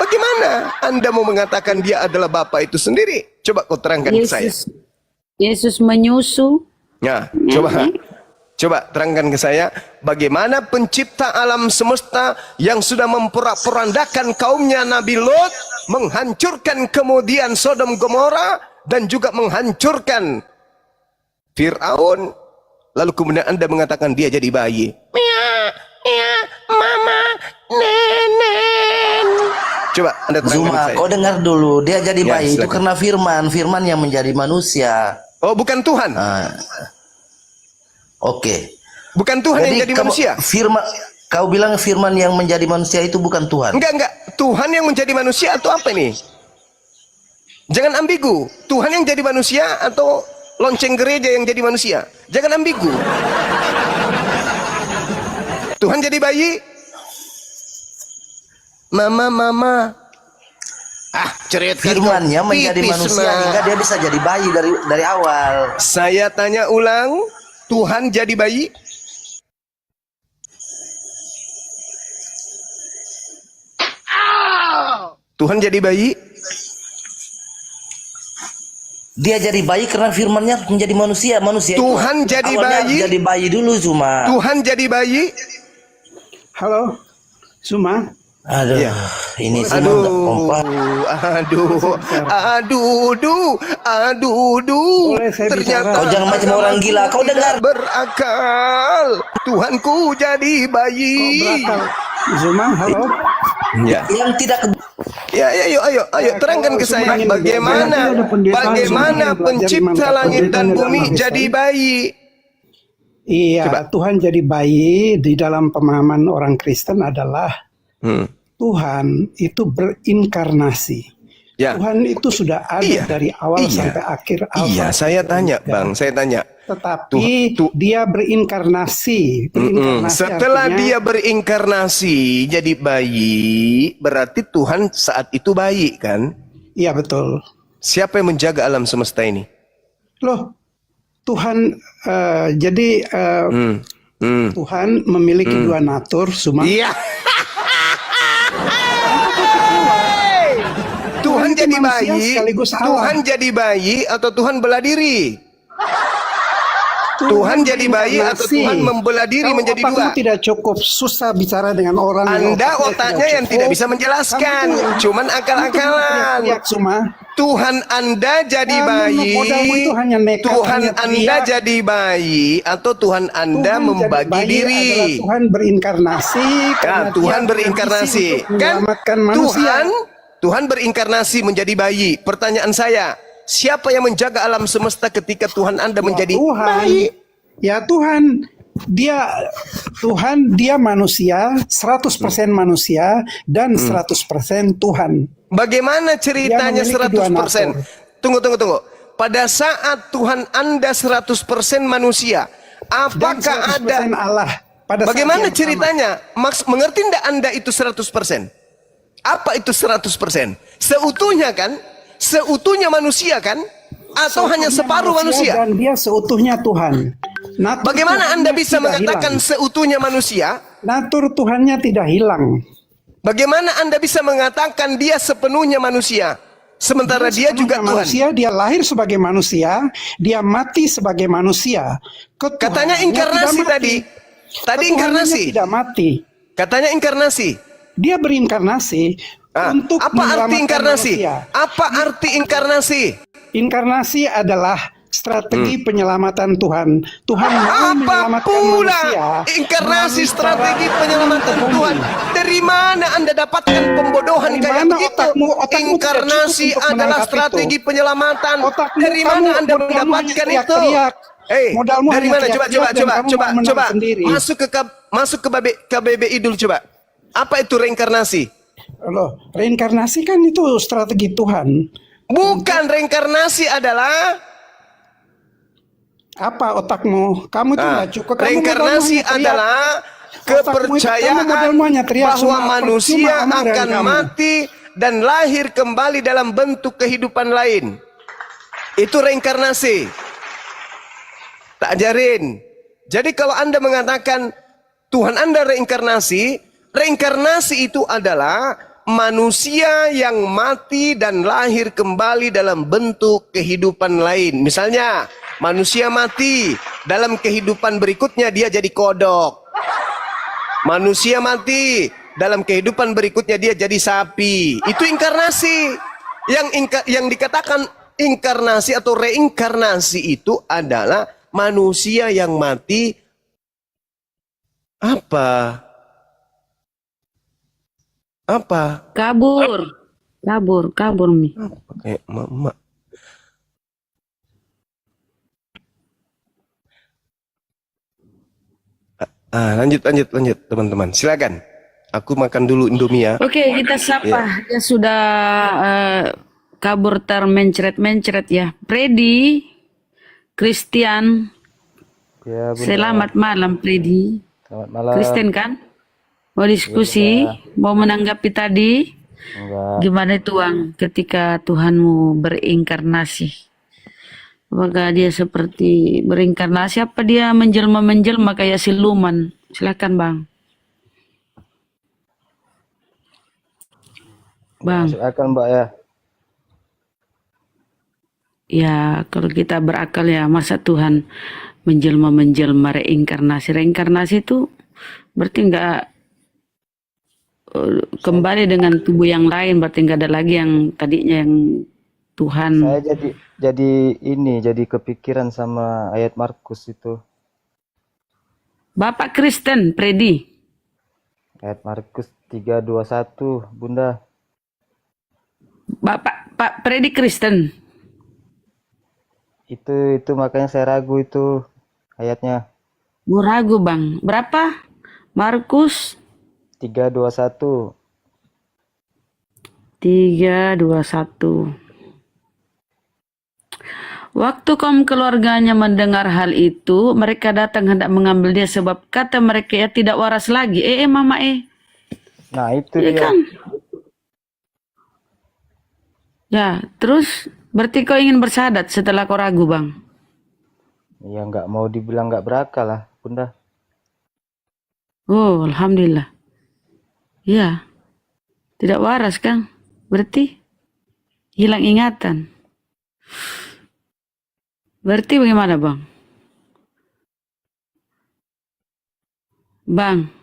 Bagaimana Anda mau mengatakan dia adalah Bapa itu sendiri? Coba kau terangkan ke saya. Yesus menyusu. Nah, coba terangkan ke saya, bagaimana pencipta alam semesta yang sudah memporak-porandakan kaumnya Nabi Lot, menghancurkan kemudian Sodom Gomora, dan juga menghancurkan Fir'aun, lalu kemudian Anda mengatakan dia jadi bayi. Mama, nenen. Coba Anda terangkan Zuma, saya. kau dengar dulu, dia jadi Ya, bayi itu silakan. karena firman yang menjadi manusia. Oh, bukan Tuhan. Oke. Bukan Tuhan yang jadi manusia. Kau bilang firman yang menjadi manusia itu bukan Tuhan. Enggak. Tuhan yang menjadi manusia atau apa ini? Jangan ambigu. Tuhan yang jadi manusia atau lonceng gereja yang jadi manusia? Jangan ambigu. Tuhan jadi bayi. Mama. Cerita Firmannya menjadi manusia hingga dia bisa jadi bayi dari awal. Saya tanya ulang, Tuhan jadi bayi? Tuhan jadi bayi? Dia jadi bayi karena firmannya menjadi manusia. Tuhan jadi bayi? Jadi bayi dulu Zuma. Tuhan jadi bayi? Halo, Zuma. Aduh, Ya. ini Zuma nggak kompak. Aduh. Boleh saya Ternyata bicara? Kau jangan macam orang gila. Kau dengar? Berakal. Tuhanku jadi bayi. Kok berakal? Zuma, halo. Ya. Yang tidak Ya, ayo terangkan ke saya bagaimana pencipta langit dan bumi jadi bayi. Iya, Coba. Tuhan jadi bayi di dalam pemahaman orang Kristen adalah Tuhan itu berinkarnasi. Ya. Tuhan itu sudah ada dari awal sampai akhir. Iya, saya tanya, Bang, saya tanya. Tetapi dia berinkarnasi. Setelah artinya, dia berinkarnasi jadi bayi, berarti Tuhan saat itu bayi kan? Iya betul. Siapa yang menjaga alam semesta ini? Loh, Tuhan Tuhan memiliki dua natur, Zuma. Iya. Tuhan jadi manusia bayi, sekaligus Allah. Tuhan jadi bayi atau Tuhan belah diri? Tuhan jadi bayi atau Tuhan membelah diri menjadi dua? Tidak cukup, susah bicara dengan orang. Anda otaknya yang tidak bisa menjelaskan, cuman akal-akalan. Tuhan Anda jadi bayi, Tuhan Anda jadi bayi atau Tuhan Anda membagi diri? Tuhan berinkarnasi. Tuhan berinkarnasi, kan? Tuhan berinkarnasi menjadi bayi. Pertanyaan saya, siapa yang menjaga alam semesta ketika Tuhan Anda menjadi bayi? Ya Tuhan, dia manusia, 100% manusia dan 100% Tuhan. Bagaimana ceritanya 100%? Tunggu. Pada saat Tuhan Anda 100% manusia, apakah ada Allah? Bagaimana ceritanya? Mengerti enggak Anda itu 100%? Apa itu 100%? Seutuhnya kan? Seutuhnya manusia kan? Atau hanya separuh manusia? Dan dia seutuhnya Tuhan. Bagaimana Anda bisa mengatakan seutuhnya manusia? Natur Tuhannya tidak hilang. Bagaimana Anda bisa mengatakan dia sepenuhnya manusia? Sementara dia juga manusia, Tuhan. Dia lahir sebagai manusia, dia mati sebagai manusia. Katanya inkarnasi tadi. Tadi inkarnasi. Tidak mati. Katanya inkarnasi. Dia berinkarnasi untuk apa arti inkarnasi? Manusia. Apa arti inkarnasi? Inkarnasi adalah strategi penyelamatan Tuhan. Tuhan mau menyelamatkan manusia. Inkarnasi strategi penyelamatan Tuhan. Dari mana Anda dapatkan pembodohan kayak begitu? Inkarnasi adalah strategi penyelamatan. Dari mana Anda mendapatkan itu? Dari mana? Coba. Masuk ke KBBI dulu coba. Apa itu reinkarnasi? Loh, reinkarnasi kan itu strategi Tuhan. Bukan, reinkarnasi adalah apa otakmu? Kamu itu nggak cukup. Reinkarnasi adalah kepercayaan bahwa manusia akan mati dan lahir kembali dalam bentuk kehidupan lain. Itu reinkarnasi. Tak ajarin. Jadi kalau Anda mengatakan Tuhan Anda reinkarnasi, reinkarnasi itu adalah manusia yang mati dan lahir kembali dalam bentuk kehidupan lain. Misalnya, manusia mati, dalam kehidupan berikutnya dia jadi kodok. Manusia mati, dalam kehidupan berikutnya dia jadi sapi. Itu inkarnasi. Yang dikatakan inkarnasi atau reinkarnasi itu adalah manusia yang mati apa? Kabur Mi. Pakai mama. Lanjut teman-teman. Silakan. Aku makan dulu Indomie ya. Oke, kita sapa. Dia sudah kabur termencret-mencret ya. Freddy, Christian. Ya, Selamat malam Freddy. Selamat malam. Kristen kan? Mau diskusi? Mau menanggapi tadi? Enggak. Gimana Tuang ketika Tuhanmu berinkarnasi? Apakah dia seperti berinkarnasi? Apa dia menjelma-menjelma kayak siluman? Silakan Bang. Bang. Masuk akal Mbak ya. Ya, kalau kita berakal ya, masa Tuhan menjelma-menjelma reinkarnasi. Reinkarnasi itu berarti enggak kembali dengan tubuh yang lain, berarti enggak ada lagi yang tadinya yang Tuhan. Saya jadi kepikiran sama ayat Markus itu. Bapak Kristen, Freddy. Ayat Markus 3:21, Bunda. Pak Freddy Kristen. Itu makanya saya ragu itu ayatnya. Mau ragu Bang. Berapa? Markus 3:21. 3:21. Waktu kaum keluarganya mendengar hal itu, mereka datang hendak mengambil dia sebab kata mereka ya tidak waras lagi. Mama Nah, itu ya dia. kan? Ya, terus berarti kau ingin bersyahadat setelah kau ragu, Bang? Ya nggak mau dibilang nggak berakal lah, Bunda. Oh, alhamdulillah. Ya, tidak waras, Kang. Berarti hilang ingatan. Berarti bagaimana, Bang? Bang,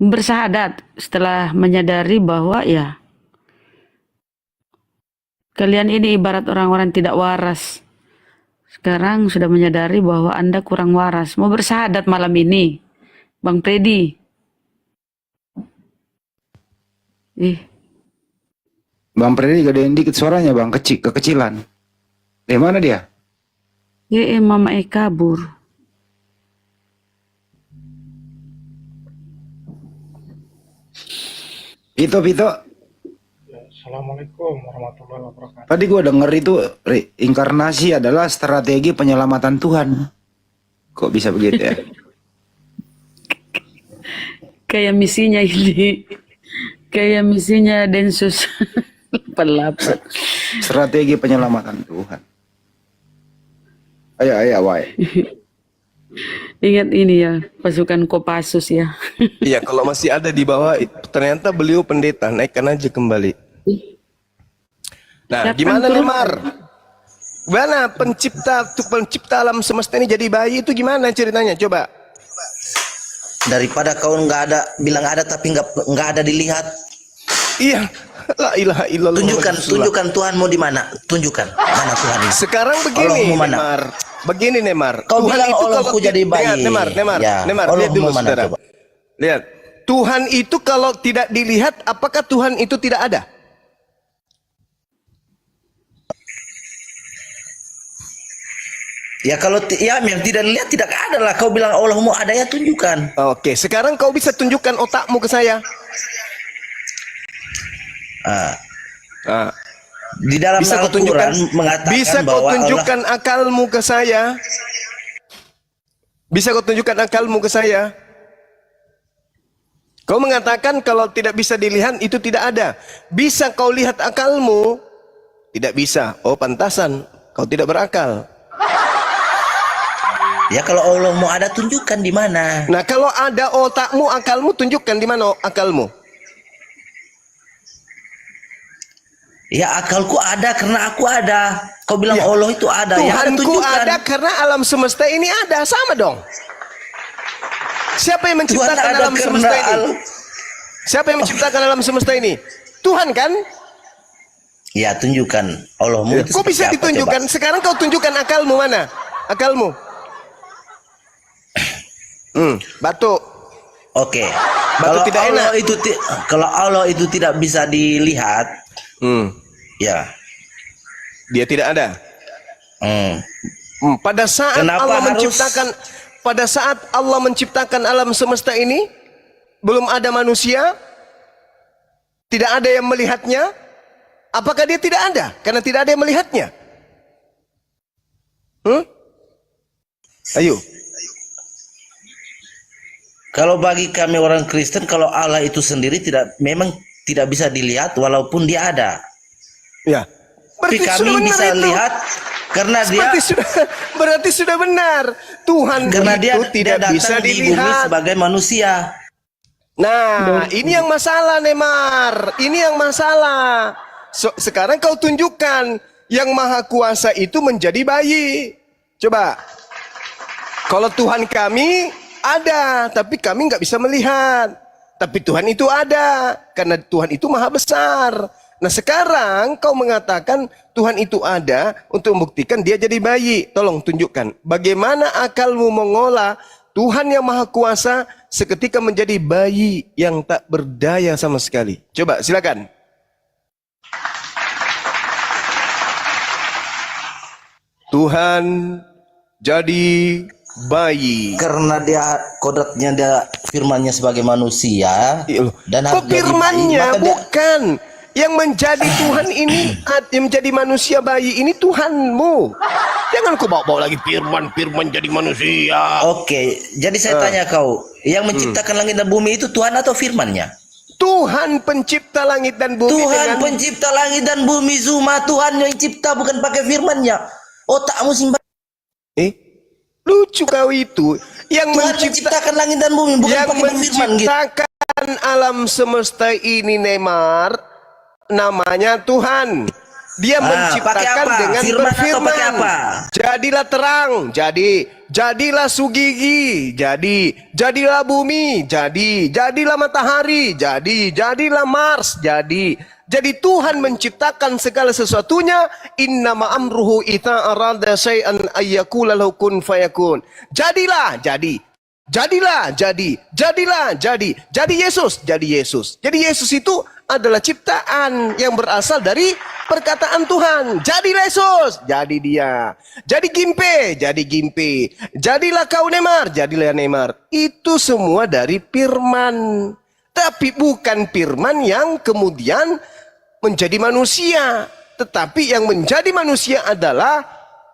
bersyahadat setelah menyadari bahwa ya kalian ini ibarat orang-orang tidak waras. Sekarang sudah menyadari bahwa Anda kurang waras. Mau bersyahadat malam ini, Bang Freddy. Bang Freddy gedein dikit suaranya Bang, kekecilan. Mana dia? Mama kabur. Pito. Assalamualaikum warahmatullahi wabarakatuh. Tadi gua denger itu inkarnasi adalah strategi penyelamatan Tuhan. Kok bisa begitu ya? Kayak misinya ini. Kayak misinya Densus 88. Strategi penyelamatan Tuhan. Ayo, why? Ingat ini ya, pasukan Kopassus ya. Iya, kalau masih ada di bawah, ternyata beliau pendeta, naikkan aja kembali. Nah, Siapa gimana yang turun? Lemar? Gimana pencipta alam semesta ini jadi bayi itu gimana ceritanya? Coba. Daripada kau bilang ada tapi nggak ada dilihat. Iya, la ilaha illallah. Tunjukkan Tuhanmu di mana? Tunjukkan mana Tuhan ini. Sekarang begini, Allahmu mana? Nemar. Begini, Nemar. Kau Tuhan bilang itu Allahku kalau jadi bayi. Nemar, Ya, lihat dulu Allahmu mana, saudara. coba? Lihat. Tuhan itu kalau tidak dilihat, apakah Tuhan itu tidak ada? Ya kalau yang tidak dilihat tidak ada lah. Kau bilang Allahmu ada, ya tunjukkan. Oke, sekarang kau bisa tunjukkan otakmu ke saya. Di dalam Bisa kau Al-Quran tunjukkan, mengatakan bisa kau bahwa tunjukkan akalmu ke saya? Bisa kau tunjukkan akalmu ke saya? Kau mengatakan kalau tidak bisa dilihat itu tidak ada. Bisa kau lihat akalmu? Tidak bisa. Oh, pantasan kau tidak berakal. Ya kalau Allahmu ada, tunjukkan di mana. Nah, kalau ada otakmu, akalmu, tunjukkan di mana akalmu. Ya akalku ada karena aku ada. Kau bilang Ya. Allah itu ada. Ya ada, Tuhanku tunjukkan. ada karena alam semesta ini ada. Sama dong. Siapa yang Tuhan menciptakan ada alam semesta karena ini? Siapa yang menciptakan alam semesta ini? Tuhan kan? Ya tunjukkan Allahmu itu Kok bisa seperti apa, ditunjukkan? coba? Sekarang kau tunjukkan akalmu mana? Akalmu. Batu. Oke. Batu tidak enak. Kalau Allah itu tidak bisa dilihat, ya. Dia tidak ada. Pada saat Kenapa Allah harus- menciptakan, pada saat Allah menciptakan alam semesta ini, belum ada manusia, tidak ada yang melihatnya. Apakah dia tidak ada? Karena tidak ada yang melihatnya. Ayo. Kalau bagi kami orang Kristen, kalau Allah itu sendiri memang tidak bisa dilihat walaupun dia ada. Ya. Tapi Berarti kami sudah benar bisa itu. lihat karena dia Berarti sudah benar. Tuhan karena dia itu tidak datang bisa di bumi dilihat. sebagai manusia. Nah, ini yang masalah, Neymar. Ini yang masalah. Sekarang kau tunjukkan yang maha kuasa itu menjadi bayi. Coba. Kalau Tuhan kami ada, tapi kami nggak bisa melihat. Tapi Tuhan itu ada, karena Tuhan itu maha besar. Nah sekarang kau mengatakan Tuhan itu ada untuk membuktikan dia jadi bayi. Tolong tunjukkan. Bagaimana akalmu mengolah Tuhan yang maha kuasa seketika menjadi bayi yang tak berdaya sama sekali. Coba silakan. Tuhan jadi bayi. Karena dia kodratnya, dia firmannya sebagai manusia dan Kok harus jadi bayi, firmannya maka dia- bukan yang menjadi Tuhan ini, yang menjadi manusia bayi ini Tuhanmu. Jangan kau bawa-bawa lagi firman jadi manusia. Oke, jadi saya tanya kau, yang menciptakan langit dan bumi itu Tuhan atau firmannya? Tuhan pencipta langit dan bumi Tuhan dengan pencipta langit dan bumi, Zuma. Tuhan yang cipta, bukan pakai firmannya. Otakmu simpan. lucu kau itu yang Tuhan menciptakan langit dan bumi, bukan yang pakai firman gitu. menciptakan alam semesta ini, Neymar, namanya Tuhan. Dia Pakai menciptakan apa? dengan Firman atau berfirman. pakai apa? Jadilah terang, jadilah sugigi, jadilah bumi, jadilah matahari, jadilah Mars, Jadi Tuhan menciptakan segala sesuatunya. Innama amruhu idza arada syai'an ayyakula lahu kun fayakun. Jadilah, jadi. Jadilah, jadi. Jadi Yesus. Jadi Yesus itu adalah ciptaan yang berasal dari perkataan Tuhan. Jadi Yesus, jadi dia. Jadi Gimpe. Jadilah kau Neymar, jadilah Neymar. Itu semua dari firman. Tapi bukan firman yang kemudian menjadi manusia. Tetapi yang menjadi manusia adalah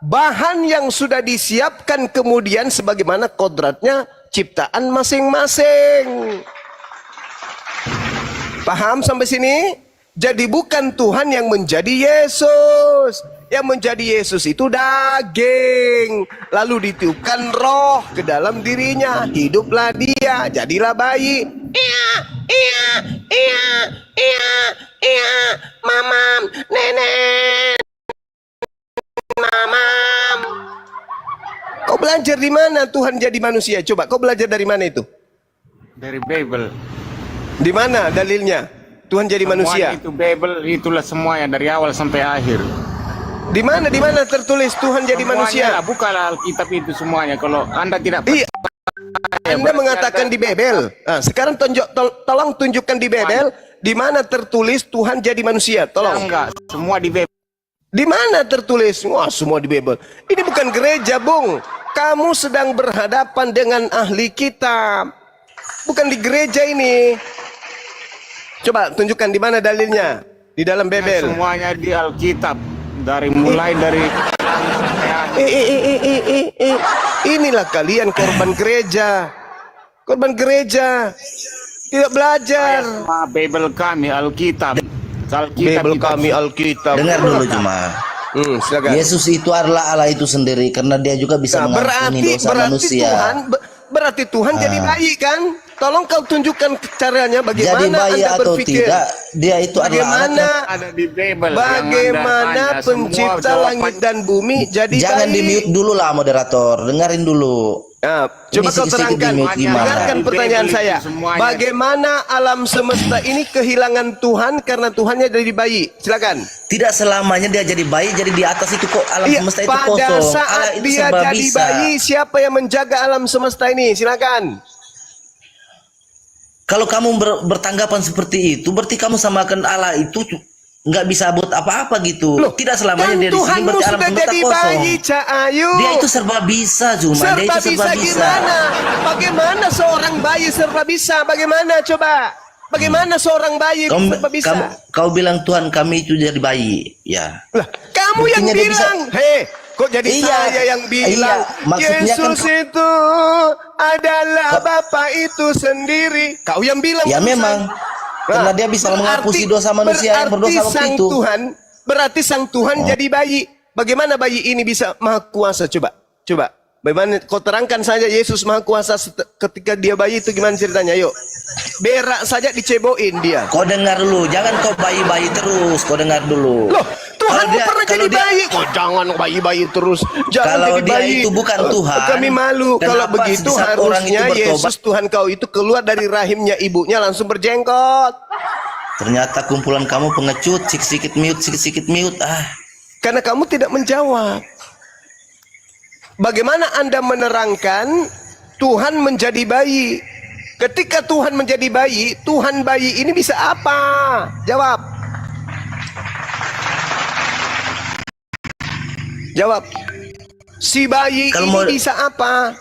bahan yang sudah disiapkan kemudian sebagaimana kodratnya ciptaan masing-masing. Paham sampai sini? Jadi bukan Tuhan yang menjadi Yesus. Yang menjadi Yesus itu daging. Lalu ditiupkan roh ke dalam dirinya. Hiduplah dia, jadilah bayi. Iya, mamam, nenek, mamam. Kau belajar di mana Tuhan jadi manusia? Coba kau belajar dari mana itu? Dari Bible. Di mana dalilnya Tuhan jadi manusia? Semuanya itu Bible, itulah semuanya dari awal sampai akhir. Di mana tertulis Tuhan jadi manusia? Lah, bukalah Alkitab itu semuanya. Kalau Anda tidak Iya. Anda mengatakan di Babel. Nah, sekarang tolong tunjukkan di Babel di mana tertulis Tuhan jadi manusia. Tolong. enggak, semua di Bible. Di mana tertulis? Wah, semua di Babel. Ini bukan gereja, Bung. Kamu sedang berhadapan dengan ahli kitab. Bukan di gereja ini. Coba tunjukkan di mana dalilnya. Di dalam Babel. Semuanya di Alkitab. Mulai dari Inilah kalian korban gereja. Korban gereja. Tidak belajar. semua Bible kami, Alkitab. Babel kami Alkitab. Dengar dulu cuma. Silakan. Yesus itu adalah Allah itu sendiri karena dia juga bisa Nah, mengampuni dosa manusia. Berarti Tuhan jadi bayi kan? tolong kau tunjukkan caranya Jadi bagaimana bayi Anda atau berpikir. tidak, dia itu adalah Bagaimana Ada di Bible. bagaimana pencipta langit dan bumi jadi Jangan bayi? di mute dulu lah moderator, dengerin dulu. Nah, coba Ini kau sedikit terangkan, di-mute gimana? dengarkan pertanyaan saya. Bagaimana alam semesta ini kehilangan Tuhan karena Tuhannya jadi bayi? Silakan. Tidak selamanya dia jadi bayi, jadi di atas itu kok alam Iya, semesta itu pada kosong. Allah saat itu dia serba jadi bisa. bayi, siapa yang menjaga alam semesta ini? Silakan. Kalau kamu bertanggapan seperti itu, berarti kamu samakan Allah itu nggak bisa buat apa-apa gitu. Loh, Tidak selamanya kan dia di sini, Tuhanmu berarti alam sudah semesta jadi kosong. bayi, Cak Ayu. Dia itu serba bisa, cuma dia Serba itu serba bisa bisa. gimana? Bagaimana seorang bayi serba bisa? Bagaimana coba? Bagaimana seorang bayi serba bisa? Kau bilang Tuhan kami itu jadi bayi, ya. Lah, kamu yang Buktinya dia bilang, hei, kok jadi Iya, saya yang bilang? iya, maksudnya kan Yesus itu adalah Bapa itu sendiri. Kau yang bilang. Ya barusan. memang. Karena dia bisa mengapusi dosa manusia yang berdosa waktu itu. Berarti sang Tuhan jadi bayi. Bagaimana bayi ini bisa maha kuasa? Coba. Bagaimana kau terangkan saja Yesus maha kuasa ketika dia bayi itu gimana ceritanya? Yuk. Berak saja diceboin dia. Kau dengar dulu, jangan kau bayi-bayi terus. Kau dengar dulu. Loh, Tuhanmu pernah jadi dia- bayi. Oh, jangan bayi-bayi terus. Jangan Kalau jadi dia bayi. itu bukan Tuhan, Kami malu. Kalau kenapa begitu di saat orang itu harusnya bertobat- Yesus Tuhan kau itu keluar dari rahimnya ibunya langsung berjenggot. Ternyata kumpulan kamu pengecut, sikit-sikit mute. Karena kamu tidak menjawab. Bagaimana Anda menerangkan Tuhan menjadi bayi? Ketika Tuhan menjadi bayi, Tuhan bayi ini bisa apa? Jawab. Jawab. Si bayi Kalau ini mau- bisa apa?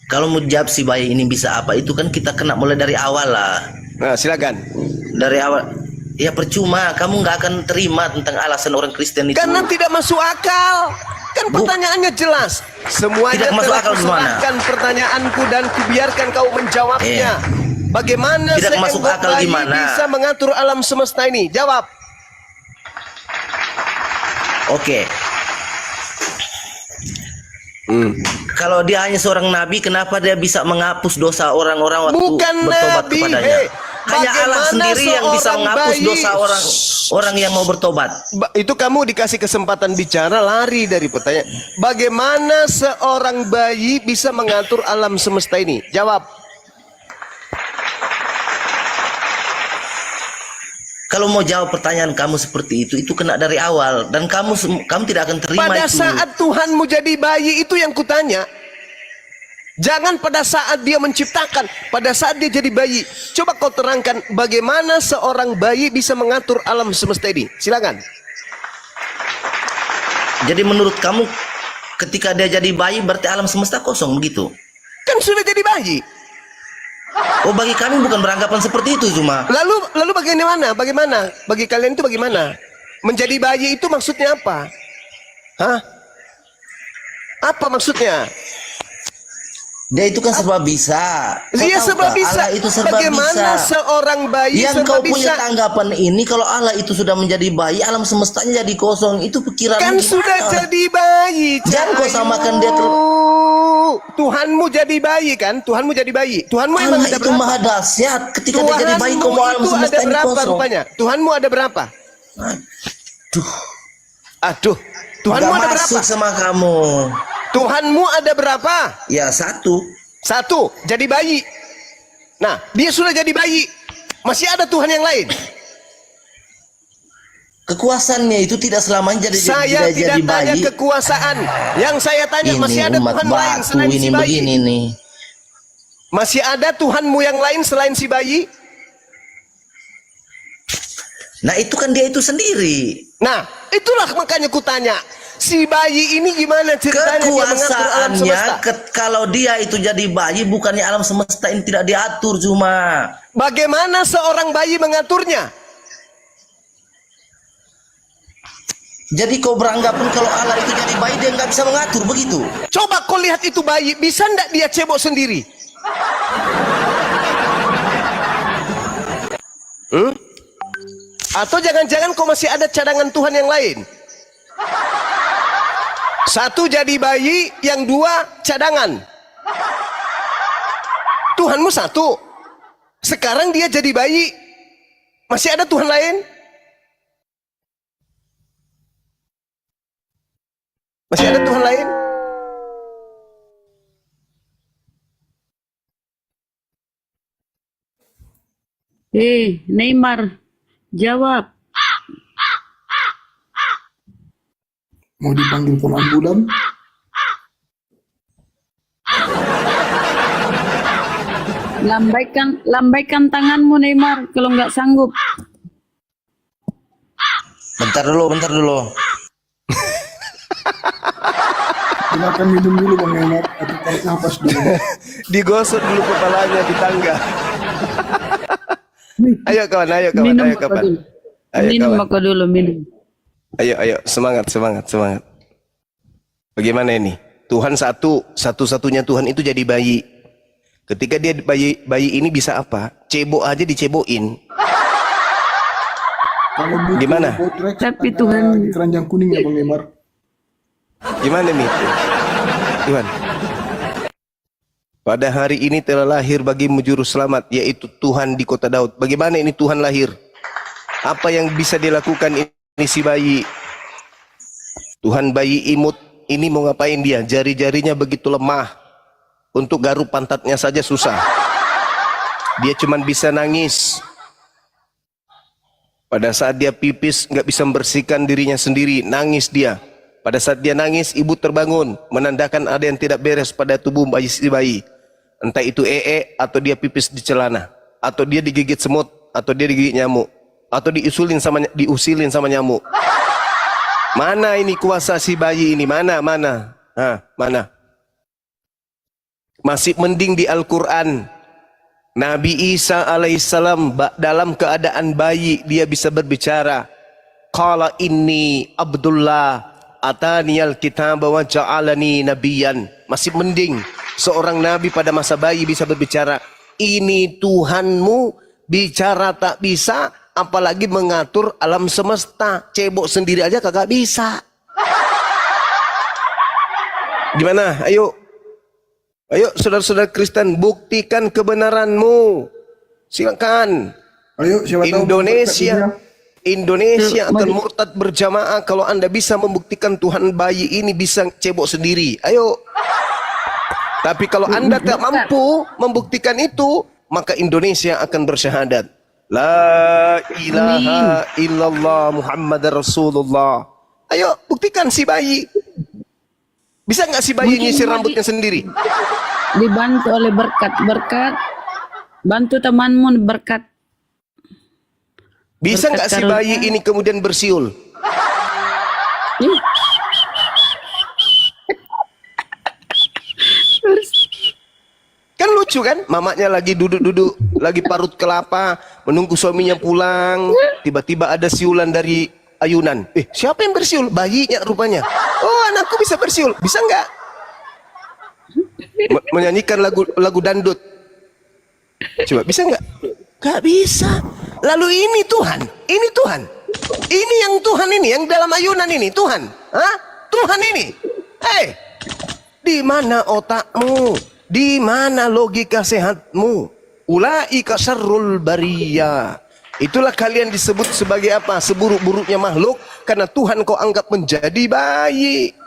Kalau mau jawab si bayi ini bisa apa, itu kan kita kena mulai dari awal lah. Nah, silakan. Dari awal. Ya percuma, kamu nggak akan terima tentang alasan orang Kristen itu. Karena tidak masuk akal. Kan pertanyaannya jelas. Semuanya Tidak masuk telah akal gimana? kuserahkan pertanyaanku dan kubiarkan kau menjawabnya. Bagaimana Tidak masuk seekor akal bayi gimana? bisa mengatur alam semesta ini? Jawab. Oke. Kalau dia hanya seorang nabi, kenapa dia bisa menghapus dosa orang-orang waktu Bukan bertobat nabi, kepadanya? Hanya Allah bagaimana sendiri yang bisa seorang menghapus bayi- dosa orang yang mau bertobat. Itu kamu dikasih kesempatan bicara, lari dari pertanyaan. Bagaimana seorang bayi bisa mengatur alam semesta ini? Jawab. Kalau mau jawab pertanyaan kamu seperti itu kena dari awal dan kamu tidak akan terima Pada itu. saat Tuhanmu jadi bayi itu yang kutanya. Jangan pada saat dia menciptakan, pada saat dia jadi bayi. Coba kau terangkan bagaimana seorang bayi bisa mengatur alam semesta ini. Silakan. Jadi menurut kamu ketika dia jadi bayi berarti alam semesta kosong begitu? Kan sudah jadi bayi. Oh, bagi kami bukan beranggapan seperti itu cuma. Lalu bagaimana? Bagaimana? Bagi kalian itu bagaimana? Menjadi bayi itu maksudnya apa? Hah? Apa maksudnya? Dia itu kan serba bisa. Kau Dia tahu serba tak? bisa. Allah itu serba Bagaimana bisa. seorang bayi Yang serba kau bisa? punya tanggapan ini kalau Allah itu sudah menjadi bayi, alam semestanya jadi kosong, itu pikiran Kan sudah jadi bayi. Jangan kau Cahayu. samakan dia Tuhanmu jadi bayi kan? Tuhanmu jadi bayi. Tuhanmu emang Allah ada itu berapa? maha dahsyat. Ketika dia jadi bayi, kau mau alam itu ada semesta ini berapa kosong. rupanya? Tuhanmu ada berapa? Aduh. Tuhanmu Gak ada berapa? masuk sama kamu. Tuhanmu ada berapa? Ya satu. Satu, jadi bayi. Nah, dia sudah jadi bayi. Masih ada Tuhan yang lain. Kekuasaannya itu tidak selamanya Saya tidak jadi tanya bayi. kekuasaan. Yang saya tanya Ini masih ada umat Tuhan lain batu selain ini si bayi. begini nih. Masih ada Tuhanmu yang lain selain si bayi? Nah itu kan dia itu sendiri. Nah, itulah makanya kutanya. Si bayi ini gimana ceritanya dia mengatur alam Kekuasaannya semesta? kalau dia itu jadi bayi, bukannya alam semesta ini tidak diatur cuma. Bagaimana seorang bayi mengaturnya? Jadi kau beranggapan kalau Allah itu jadi bayi dia nggak bisa mengatur begitu? Coba kau lihat itu bayi, bisa ndak dia cebok sendiri? Atau jangan-jangan kau masih ada cadangan Tuhan yang lain? Satu jadi bayi, yang dua cadangan. Tuhanmu satu, Sekarang dia jadi bayi. Masih ada Tuhan lain? Masih ada Tuhan lain? Neymar, jawab. Mau dipanggil pun ambulan? Lambaikan tanganmu Neymar kalau nggak sanggup. Bentar dulu. Silakan minum dulu Bang Neymar atau tarik nafas dulu. Digosok dulu kepalanya di tangga. Ayo kawan. Minum Ayo kawan. dulu. Ayo Minum kawan. aku dulu, minum. Ayo, semangat. Bagaimana ini? Tuhan satu-satunya Tuhan itu jadi bayi. Ketika dia bayi ini bisa apa? Cebok aja dicebokin. Kalau butuh Gimana? botrek, Tapi ada Tuhan di keranjang kuning ya Bang Neymar. Gimana nih? Tuhan. Pada hari ini telah lahir bagimu juru selamat, yaitu Tuhan di kota Daud. Bagaimana ini Tuhan lahir? Apa yang bisa dilakukan ini si bayi? Tuhan bayi imut ini mau ngapain dia? Jari-jarinya begitu lemah. Untuk garuk pantatnya saja susah. Dia cuma bisa nangis. Pada saat dia pipis nggak bisa membersihkan dirinya sendiri, nangis dia. Pada saat dia nangis, ibu terbangun, menandakan ada yang tidak beres pada tubuh si bayi. Entah itu atau dia pipis di celana, atau dia digigit semut, atau dia digigit nyamuk, atau diusilin sama nyamuk. Mana ini kuasa si bayi ini? Mana? Mana? Masih mending di Al-Quran. Nabi Isa alaihissalam dalam keadaan bayi dia bisa berbicara. Qala inni Abdullah ataniyal kitab wa ja'alani nabiyan. Masih mending seorang nabi pada masa bayi bisa berbicara. Ini Tuhanmu, bicara tak bisa, apalagi mengatur alam semesta. Cebok sendiri aja kagak bisa. Gimana? Ayo saudara-saudara Kristen, buktikan kebenaranmu. Silakan. Ayo, siapa tahu Indonesia akan murtad berjamaah kalau Anda bisa membuktikan Tuhan bayi ini bisa cebok sendiri. Ayo. Tapi kalau Anda tak mampu membuktikan itu, maka Indonesia akan bersyahadat. La ilaha illallah Muhammad Rasulullah. Ayo buktikan si bayi. Bisa nggak si bayi nyisir rambutnya sendiri? dibantu oleh berkat. Bantu temanmu berkat. Bisa nggak si bayi ini kemudian bersiul? Kan lucu kan? Mamanya lagi duduk-duduk, lagi parut kelapa, menunggu suaminya pulang. Tiba-tiba ada siulan dari ayunan. Siapa yang bersiul? Bayinya rupanya. Oh, anakku bisa bersiul. Bisa nggak? Menyanyikan lagu dangdut. Coba bisa nggak? Nggak bisa. Lalu ini Tuhan. Ini yang Tuhan ini, yang dalam ayunan ini Tuhan. Hah? Tuhan ini. Hei, di mana otakmu? Di mana logika sehatmu? Ulaika syarrul bariyah. Itulah kalian disebut sebagai apa? Seburuk-buruknya makhluk karena Tuhan kau anggap menjadi bayi.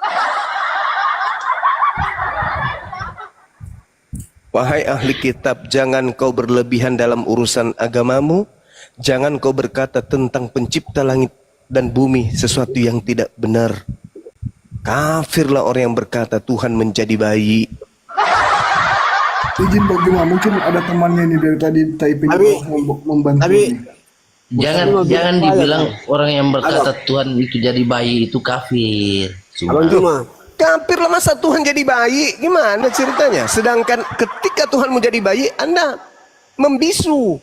Wahai ahli kitab, jangan kau berlebihan dalam urusan agamamu. Jangan kau berkata tentang pencipta langit dan bumi sesuatu yang tidak benar. Kafirlah orang yang berkata Tuhan menjadi bayi. Izin Bang Juma, mungkin ada temannya ini dari tadi Taipei membantu. Jangan dibilang orang yang berkata Tuhan itu jadi bayi itu kafir. Abang Juma, kafir lah masa Tuhan jadi bayi? Gimana ceritanya? Sedangkan ketika Tuhan menjadi bayi, Anda membisu.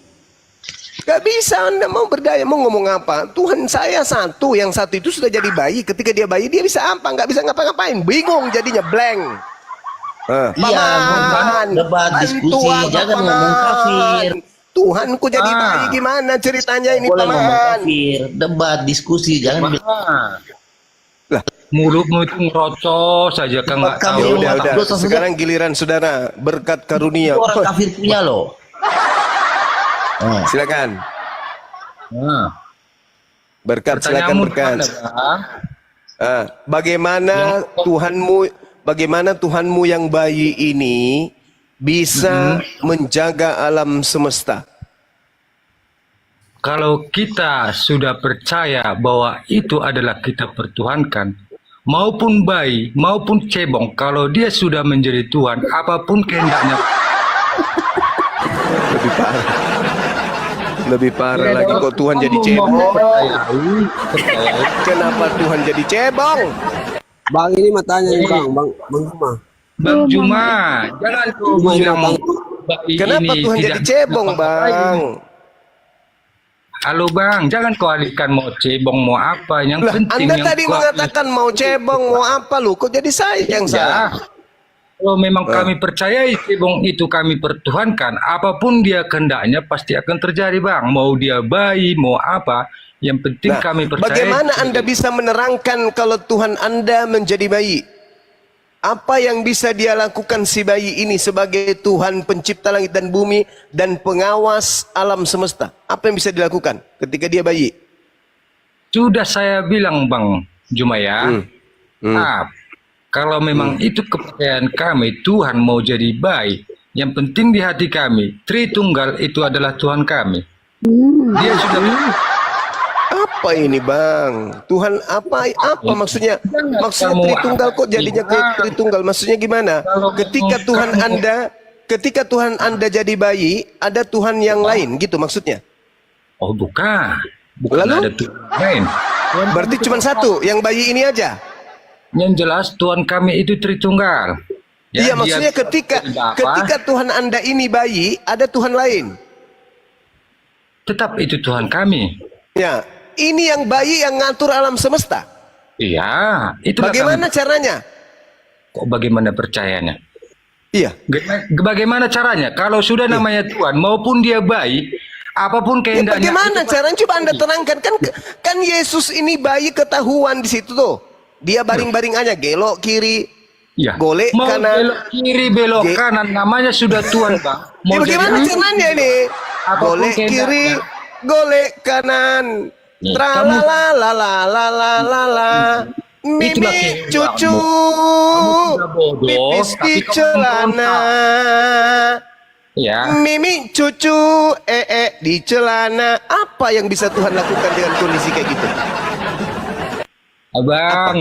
Gak bisa Anda mau berdaya, mau ngomong apa? Tuhan saya satu, yang satu itu sudah jadi bayi. Ketika dia bayi, dia bisa apa? Gak bisa ngapa-ngapain. Bingung jadinya, blank. Iya, debat diskusi, jangan ngomong kafir. Tuhanku jadi bayi, gimana ceritanya ini Boleh ngomong paman? kafir, debat diskusi, jangan bilang. Mulutmu itu ngerocos saja kan nggak tahu. Ya udah. Sekarang giliran saudara berkat karunia. Orang kafir punya loh. Silakan. Nah, Berkat, silakan pertanyaanmu berkat. adalah, Bagaimana Tuhanmu yang bayi ini bisa menjaga alam semesta? kalau kita sudah percaya bahwa itu adalah kita pertuhankan, maupun bayi, maupun cebong, kalau dia sudah menjadi Tuhan, apapun kehendaknya, Lebih parah. Lebih parah ya, lagi kok Tuhan jadi kamu cebong. mau percayai. Kenapa Tuhan jadi cebong? Bang ini mau tanya nih Bang Juma. Bang Juma, jangan kau bilang bayi Kenapa ini Tuhan tidak jadi cebong, apa-apa. Bang? Halo Bang, jangan kau alihkan mau cebong mau apa. Yang Lah, penting Anda yang tadi kau mengatakan mau cebong, mau apa lu? Kok jadi saya yang salah? ya, kalau memang kami percayai cebong itu kami pertuhankan, apapun dia kehendaknya pasti akan terjadi Bang. Mau dia bayi, mau apa, yang penting Nah, kami percaya. bagaimana Anda bisa menerangkan kalau Tuhan Anda menjadi bayi? Apa yang bisa dia lakukan si bayi ini sebagai Tuhan pencipta langit dan bumi dan pengawas alam semesta? Apa yang bisa dilakukan ketika dia bayi? Sudah saya bilang Bang Juma ya. Kalau memang itu kepercayaan kami, Tuhan mau jadi bayi, yang penting di hati kami, Tritunggal itu adalah Tuhan kami. Dia sudah Apa ini, Bang? Tuhan apa maksudnya? Maksudnya kamu Tritunggal kok jadinya ke Tritunggal? Maksudnya gimana? Kalau Ketika Tuhan Anda jadi bayi, ada Tuhan yang lain gitu maksudnya? Oh bukan Lalu? ada Tuhan lain. Berarti cuma satu, yang bayi ini aja? Yang jelas Tuhan kami itu Tritunggal. Ya, Iya, maksudnya dia Bapa, ketika Tuhan Anda ini bayi, ada Tuhan lain. tetap itu Tuhan kami. Ya, ini yang bayi yang ngatur alam semesta. Iya, itu Bagaimana caranya? Kok bagaimana percayanya? Iya. Bagaimana caranya? Kalau sudah namanya Tuhan, maupun dia bayi, apapun Ya, kehendaknya. bagaimana itu caranya? Coba Anda terangkan. Kan Yesus ini bayi ketahuan di situ tuh. Dia baring-baring aja, gelok kiri, ya. golek Mau kanan. belok kiri, belok kanan, namanya sudah Tuhan, Bang. Ya, bagaimana jadi- caranya ini? Apapun Golek kiri, kehendaknya. golek kanan. Nih, Tralalalalalalala. Itulah Mimi kehendakmu. cucu, Kamu sudah bodoh, pipis tapi di kamu celana. Ya, Mimi cucu, di celana. Apa yang bisa Tuhan lakukan dengan kondisi kayak gitu? abang.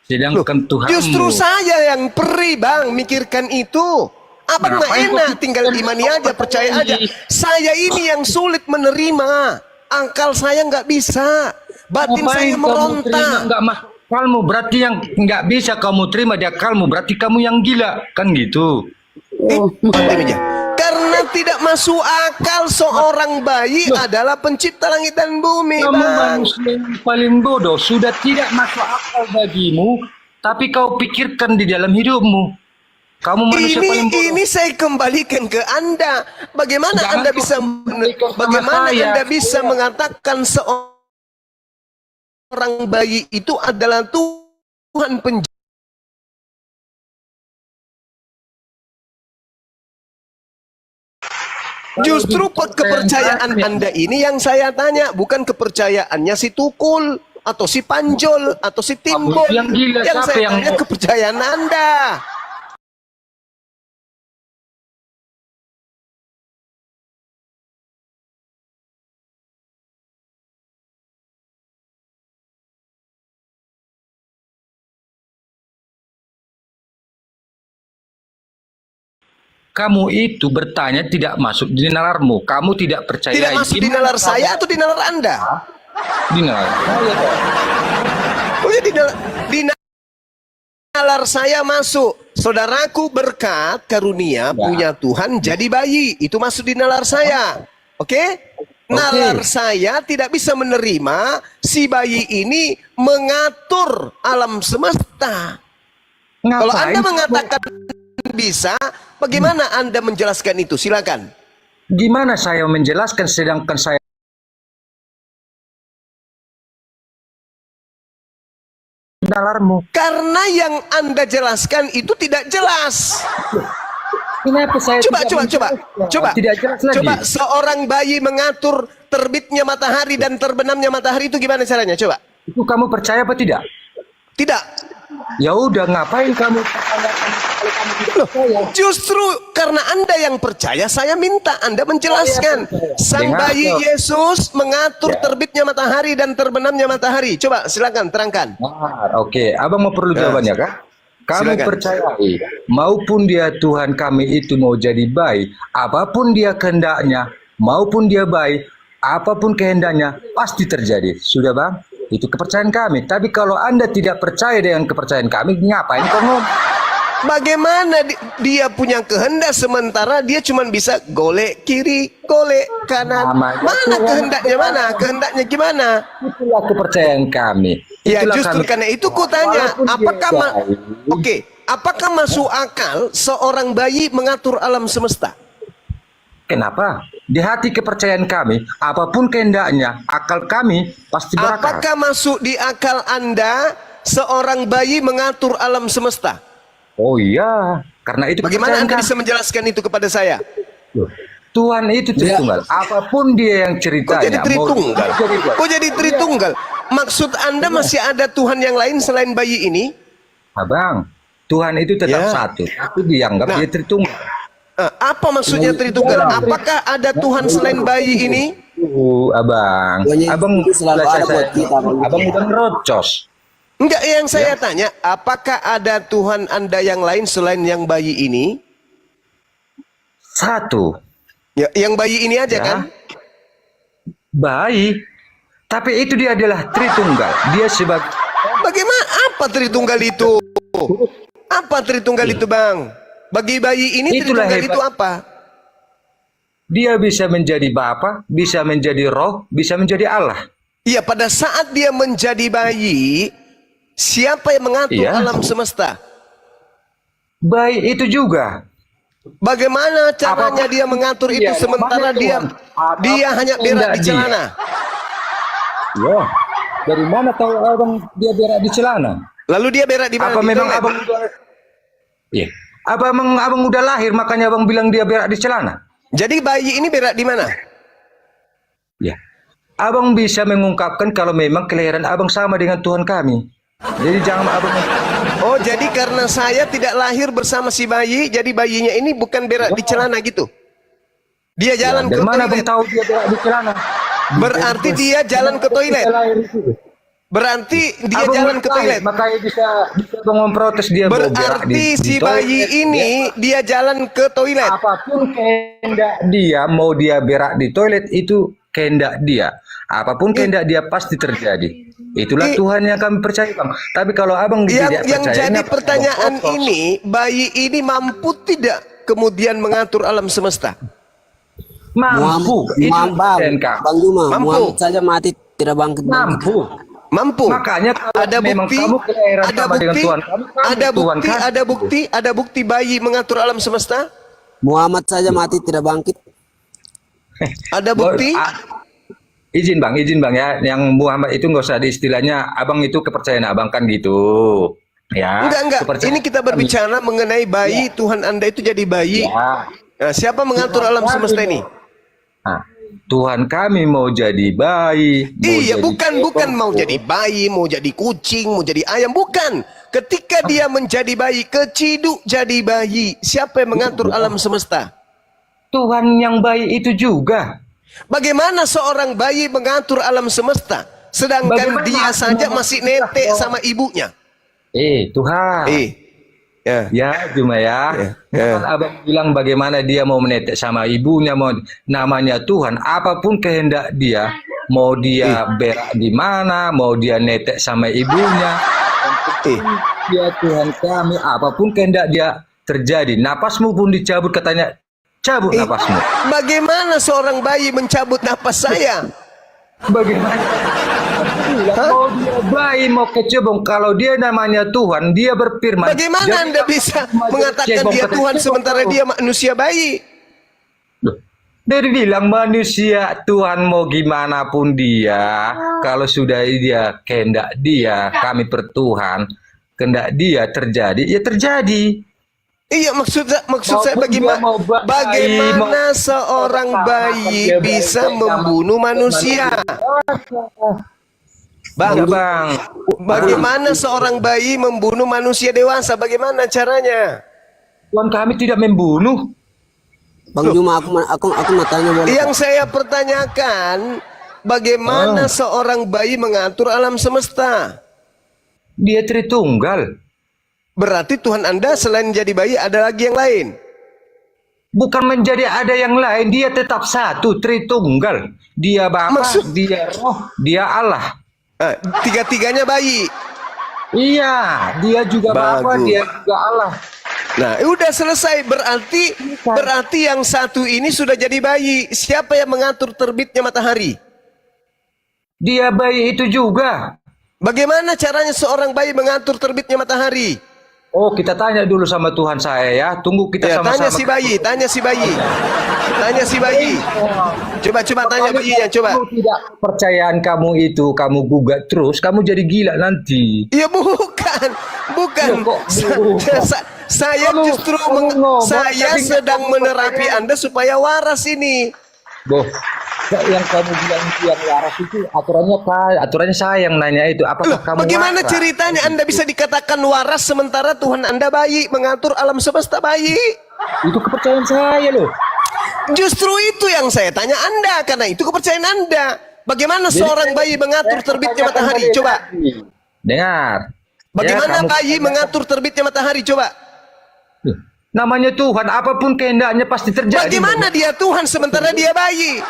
Sedangkan Tuhan Justru saya yang perih, Bang, mikirkan itu. Abang nggak Ngapain enak, kok tinggal imani aja, percaya aja. Saya ini yang sulit menerima. Akal saya nggak bisa. Batin saya meronta. Nggak masuk akalmu, berarti yang nggak bisa kamu terima di akalmu, berarti kamu yang gila, kan gitu. Mati meja. Karena tidak masuk akal seorang bayi adalah pencipta langit dan bumi, Kamu Bang. manusia yang paling bodoh, sudah tidak masuk akal bagimu, tapi kau pikirkan di dalam hidupmu. Kamu manusia paling bodoh. Ini saya kembalikan ke Anda. Bagaimana Jangan Anda kau bisa kembalikan sama bagaimana saya. Anda bisa mengatakan seorang bayi itu adalah Tuhan penjara? Justru kepercayaan Anda ini yang saya tanya, bukan kepercayaannya si Tukul atau si Panjol atau si Timbul. Yang gila, Yang siapa saya yang tanya mau? kepercayaan Anda. Kamu itu bertanya tidak masuk di nalarmu. Kamu tidak percaya. Tidak masuk di nalar saya atau di nalar Anda? Di nalar saya. Oh ya, di nalar saya masuk. Saudaraku berkat karunia punya Tuhan jadi bayi. Itu masuk di nalar saya. Oke? Nalar saya tidak bisa menerima si bayi ini mengatur alam semesta. Kalau Anda mengatakan bisa, bagaimana Anda menjelaskan itu? Silakan. Gimana saya menjelaskan sedangkan saya nalarmu? Karena yang Anda jelaskan itu tidak jelas. Kenapa saya tidak jelas lagi? Coba seorang bayi mengatur terbitnya matahari dan terbenamnya matahari itu gimana caranya? Coba. Itu kamu percaya apa tidak? Tidak. Ya udah, ngapain kamu? Loh, justru karena Anda yang percaya, saya minta Anda menjelaskan. Sang bayi Yesus mengatur terbitnya matahari dan terbenamnya matahari. Coba silakan terangkan. Oke, abang mau perlu jawabannya kan? Kamu Silakan. percayai, maupun dia Tuhan kami itu mau jadi baik, apapun dia kehendaknya, maupun dia baik, apapun kehendaknya, pasti terjadi. Sudah bang? Itu kepercayaan kami. Tapi kalau Anda tidak percaya dengan kepercayaan kami, ngapain kau ngomong? Bagaimana dia punya kehendak sementara dia cuma bisa golek kiri, golek kanan. Mana kehendaknya mana? Kehendaknya gimana? Itulah kepercayaan kami. Ya Itulah justru kami. karena itu kutanya, apakah masuk akal seorang bayi mengatur alam semesta? Kenapa? Di hati kepercayaan kami, apapun kehendaknya, akal kami pasti berakal. Apakah masuk di akal Anda seorang bayi mengatur alam semesta? Oh iya, karena itu Bagaimana kepercayaan Anda kami. bisa menjelaskan itu kepada saya? Tuhan itu Tritunggal. Apapun dia yang Kok ceritanya. jadi Tritunggal? Kok jadi Tritunggal? Maksud Anda masih ada Tuhan yang lain selain bayi ini? Abang, Tuhan itu tetap Ya. satu, tapi dianggap Nah. dia Tritunggal. Apa maksudnya Tritunggal? Apakah ada Tuhan selain bayi ini? Abang, Pokoknya abang, itu selalu ada buat kita, Bang. abang udah ngerocos. Enggak, yang saya tanya, apakah ada Tuhan Anda yang lain selain yang bayi ini? Satu, Ya, yang bayi ini aja Ya. kan? baik, tapi itu dia adalah Tritunggal. Dia sebagai Bagaimana? Apa Tritunggal itu? Apa Tritunggal itu, Bang? Bagi bayi ini Itulah Tritunggal hebat. itu apa? dia bisa menjadi Bapa, bisa menjadi Roh, bisa menjadi Allah. Iya, pada saat dia menjadi bayi, siapa yang mengatur Iya. alam semesta? Baik itu juga. Bagaimana caranya dia mengatur itu Iya, sementara namanya dia Tuhan. dia hanya berak di Dia. celana? Ya, dari mana tahu abang dia berak di celana? Lalu dia berak di mana? Apa Di memang toilet? abang udah? Iya. Apa memang abang udah lahir makanya abang bilang dia berak di celana? Jadi bayi ini berak di mana? Ya. Abang bisa mengungkapkan kalau memang kelahiran abang sama dengan Tuhan kami. Jadi jangan abang. Oh, jadi karena saya tidak lahir bersama si bayi, jadi bayinya ini bukan berak di celana gitu. Dia jalan ke Dari mana abang toilet. tahu dia berak di celana? Berarti dia jalan ke toilet. Dia lahir itu. Berarti dia Abang jalan ke lahir, toilet. makanya bisa abang memprotes dia mau berak Berarti di si toilet. bayi ini dia jalan ke toilet. Apapun kehendak dia, mau dia berak di toilet itu kehendak dia. Apapun kehendak dia pasti terjadi. Itulah Tuhan yang kami percaya, Bang. Tapi kalau abang tidak Yang percaya, jadi kenapa pertanyaan abang protes? ini, bayi ini mampu tidak kemudian mengatur alam semesta? Mampu. Itu kepercayaan kami. Bang Juma, Mampu. Muhammad saja mati tidak bangkit. Mampu. Mampu. Makanya kalau Ada memang bukti, kamu kelahiran ada sama dengan bukti, Tuhan kami, ada Tuhan bukti, kami. ada bukti bayi mengatur alam semesta? Muhammad saja mati tidak bangkit. Ada bukti? Izin bang ya, yang Muhammad itu nggak usah di istilahnya, abang itu kepercayaan abang kan gitu, ya. Enggak. Kepercayaan Ini kita kami. berbicara mengenai bayi. Tuhan Anda itu jadi bayi. Ya. Nah, siapa mengatur alam semesta ini? Nah, Tuhan kami mau jadi bayi. Mau Iya, jadi bukan mau jadi bayi, mau jadi kucing, mau jadi ayam, bukan. Ketika dia menjadi bayi, keciduk jadi bayi. Siapa yang mengatur alam semesta? Tuhan yang baik itu juga. Bagaimana seorang bayi mengatur alam semesta, sedangkan Bagaimana dia aku saja mau masih netek sama ibunya? Tuhan. Ya. Ya, cuma ya. Kan abang bilang bagaimana dia mau menetek sama ibunya, mau namanya Tuhan, apapun kehendak dia, mau dia berak di mana, mau dia netek sama ibunya, dia Tuhan kami, apapun kehendak dia terjadi. Napasmu pun dicabut, katanya cabut napasmu. Bagaimana seorang bayi mencabut napas saya? Bagaimana? Mau dia bayi, mau kecebong, kalau dia namanya Tuhan, dia berfirman. Bagaimana jadi Anda bisa cebong, mengatakan dia kata Tuhan cebong, sementara dia manusia bayi? Dari bilang manusia, Tuhan mau gimana pun dia, kalau sudah dia kehendak dia, kami pertuhan, kehendak dia terjadi, ya terjadi. Iya, maksud saya Maupun dia mau bayi, bagaimana mau- seorang bayi dia bisa baik, membunuh manusia? Bang, Ya, Bang. bagaimana seorang bayi membunuh manusia dewasa? Bagaimana caranya? Tuhan kami tidak membunuh. Bang Juma, aku mau tanya boleh? Yang saya pertanyakan, bagaimana seorang bayi mengatur alam semesta? Dia Tritunggal. Berarti Tuhan Anda selain jadi bayi ada lagi yang lain? Bukan menjadi ada yang lain, dia tetap satu, Tritunggal. Dia Bapa, dia Roh, dia Allah. Tiga-tiganya bayi. Iya, dia juga Bapa, Bagus. dia juga Allah. Nah, udah selesai. Berarti yang satu ini sudah jadi bayi. Siapa yang mengatur terbitnya matahari? Dia bayi itu juga. Bagaimana caranya seorang bayi mengatur terbitnya matahari? Oh, kita tanya dulu sama Tuhan saya ya. Tunggu kita Ya, sama-sama. tanya si bayi. Tanya si bayi. Coba tanya bayinya, coba. Kalau tidak percayaan kamu itu, kamu gugat terus, kamu jadi gila nanti. Iya, bukan. Ya, kok Saya Kamu- justru kamu ngomong, saya tapi sedang kamu menerapi percaya. Anda supaya waras ini. Boh, yang kamu bilang itu yang waras itu aturannya saya yang nanya itu. Apakah kamu Bagaimana waras? ceritanya Anda bisa dikatakan waras sementara Tuhan Anda bayi, mengatur alam semesta bayi? Itu kepercayaan saya loh. Justru itu yang saya tanya Anda, karena itu kepercayaan Anda. Bagaimana seorang bayi mengatur terbitnya matahari? Coba. Dengar. Bagaimana Ya, kamu- bayi mengatur terbitnya matahari? Coba. Namanya Tuhan, apapun kehendaknya pasti terjadi. Bagaimana dia Tuhan sementara dia bayi?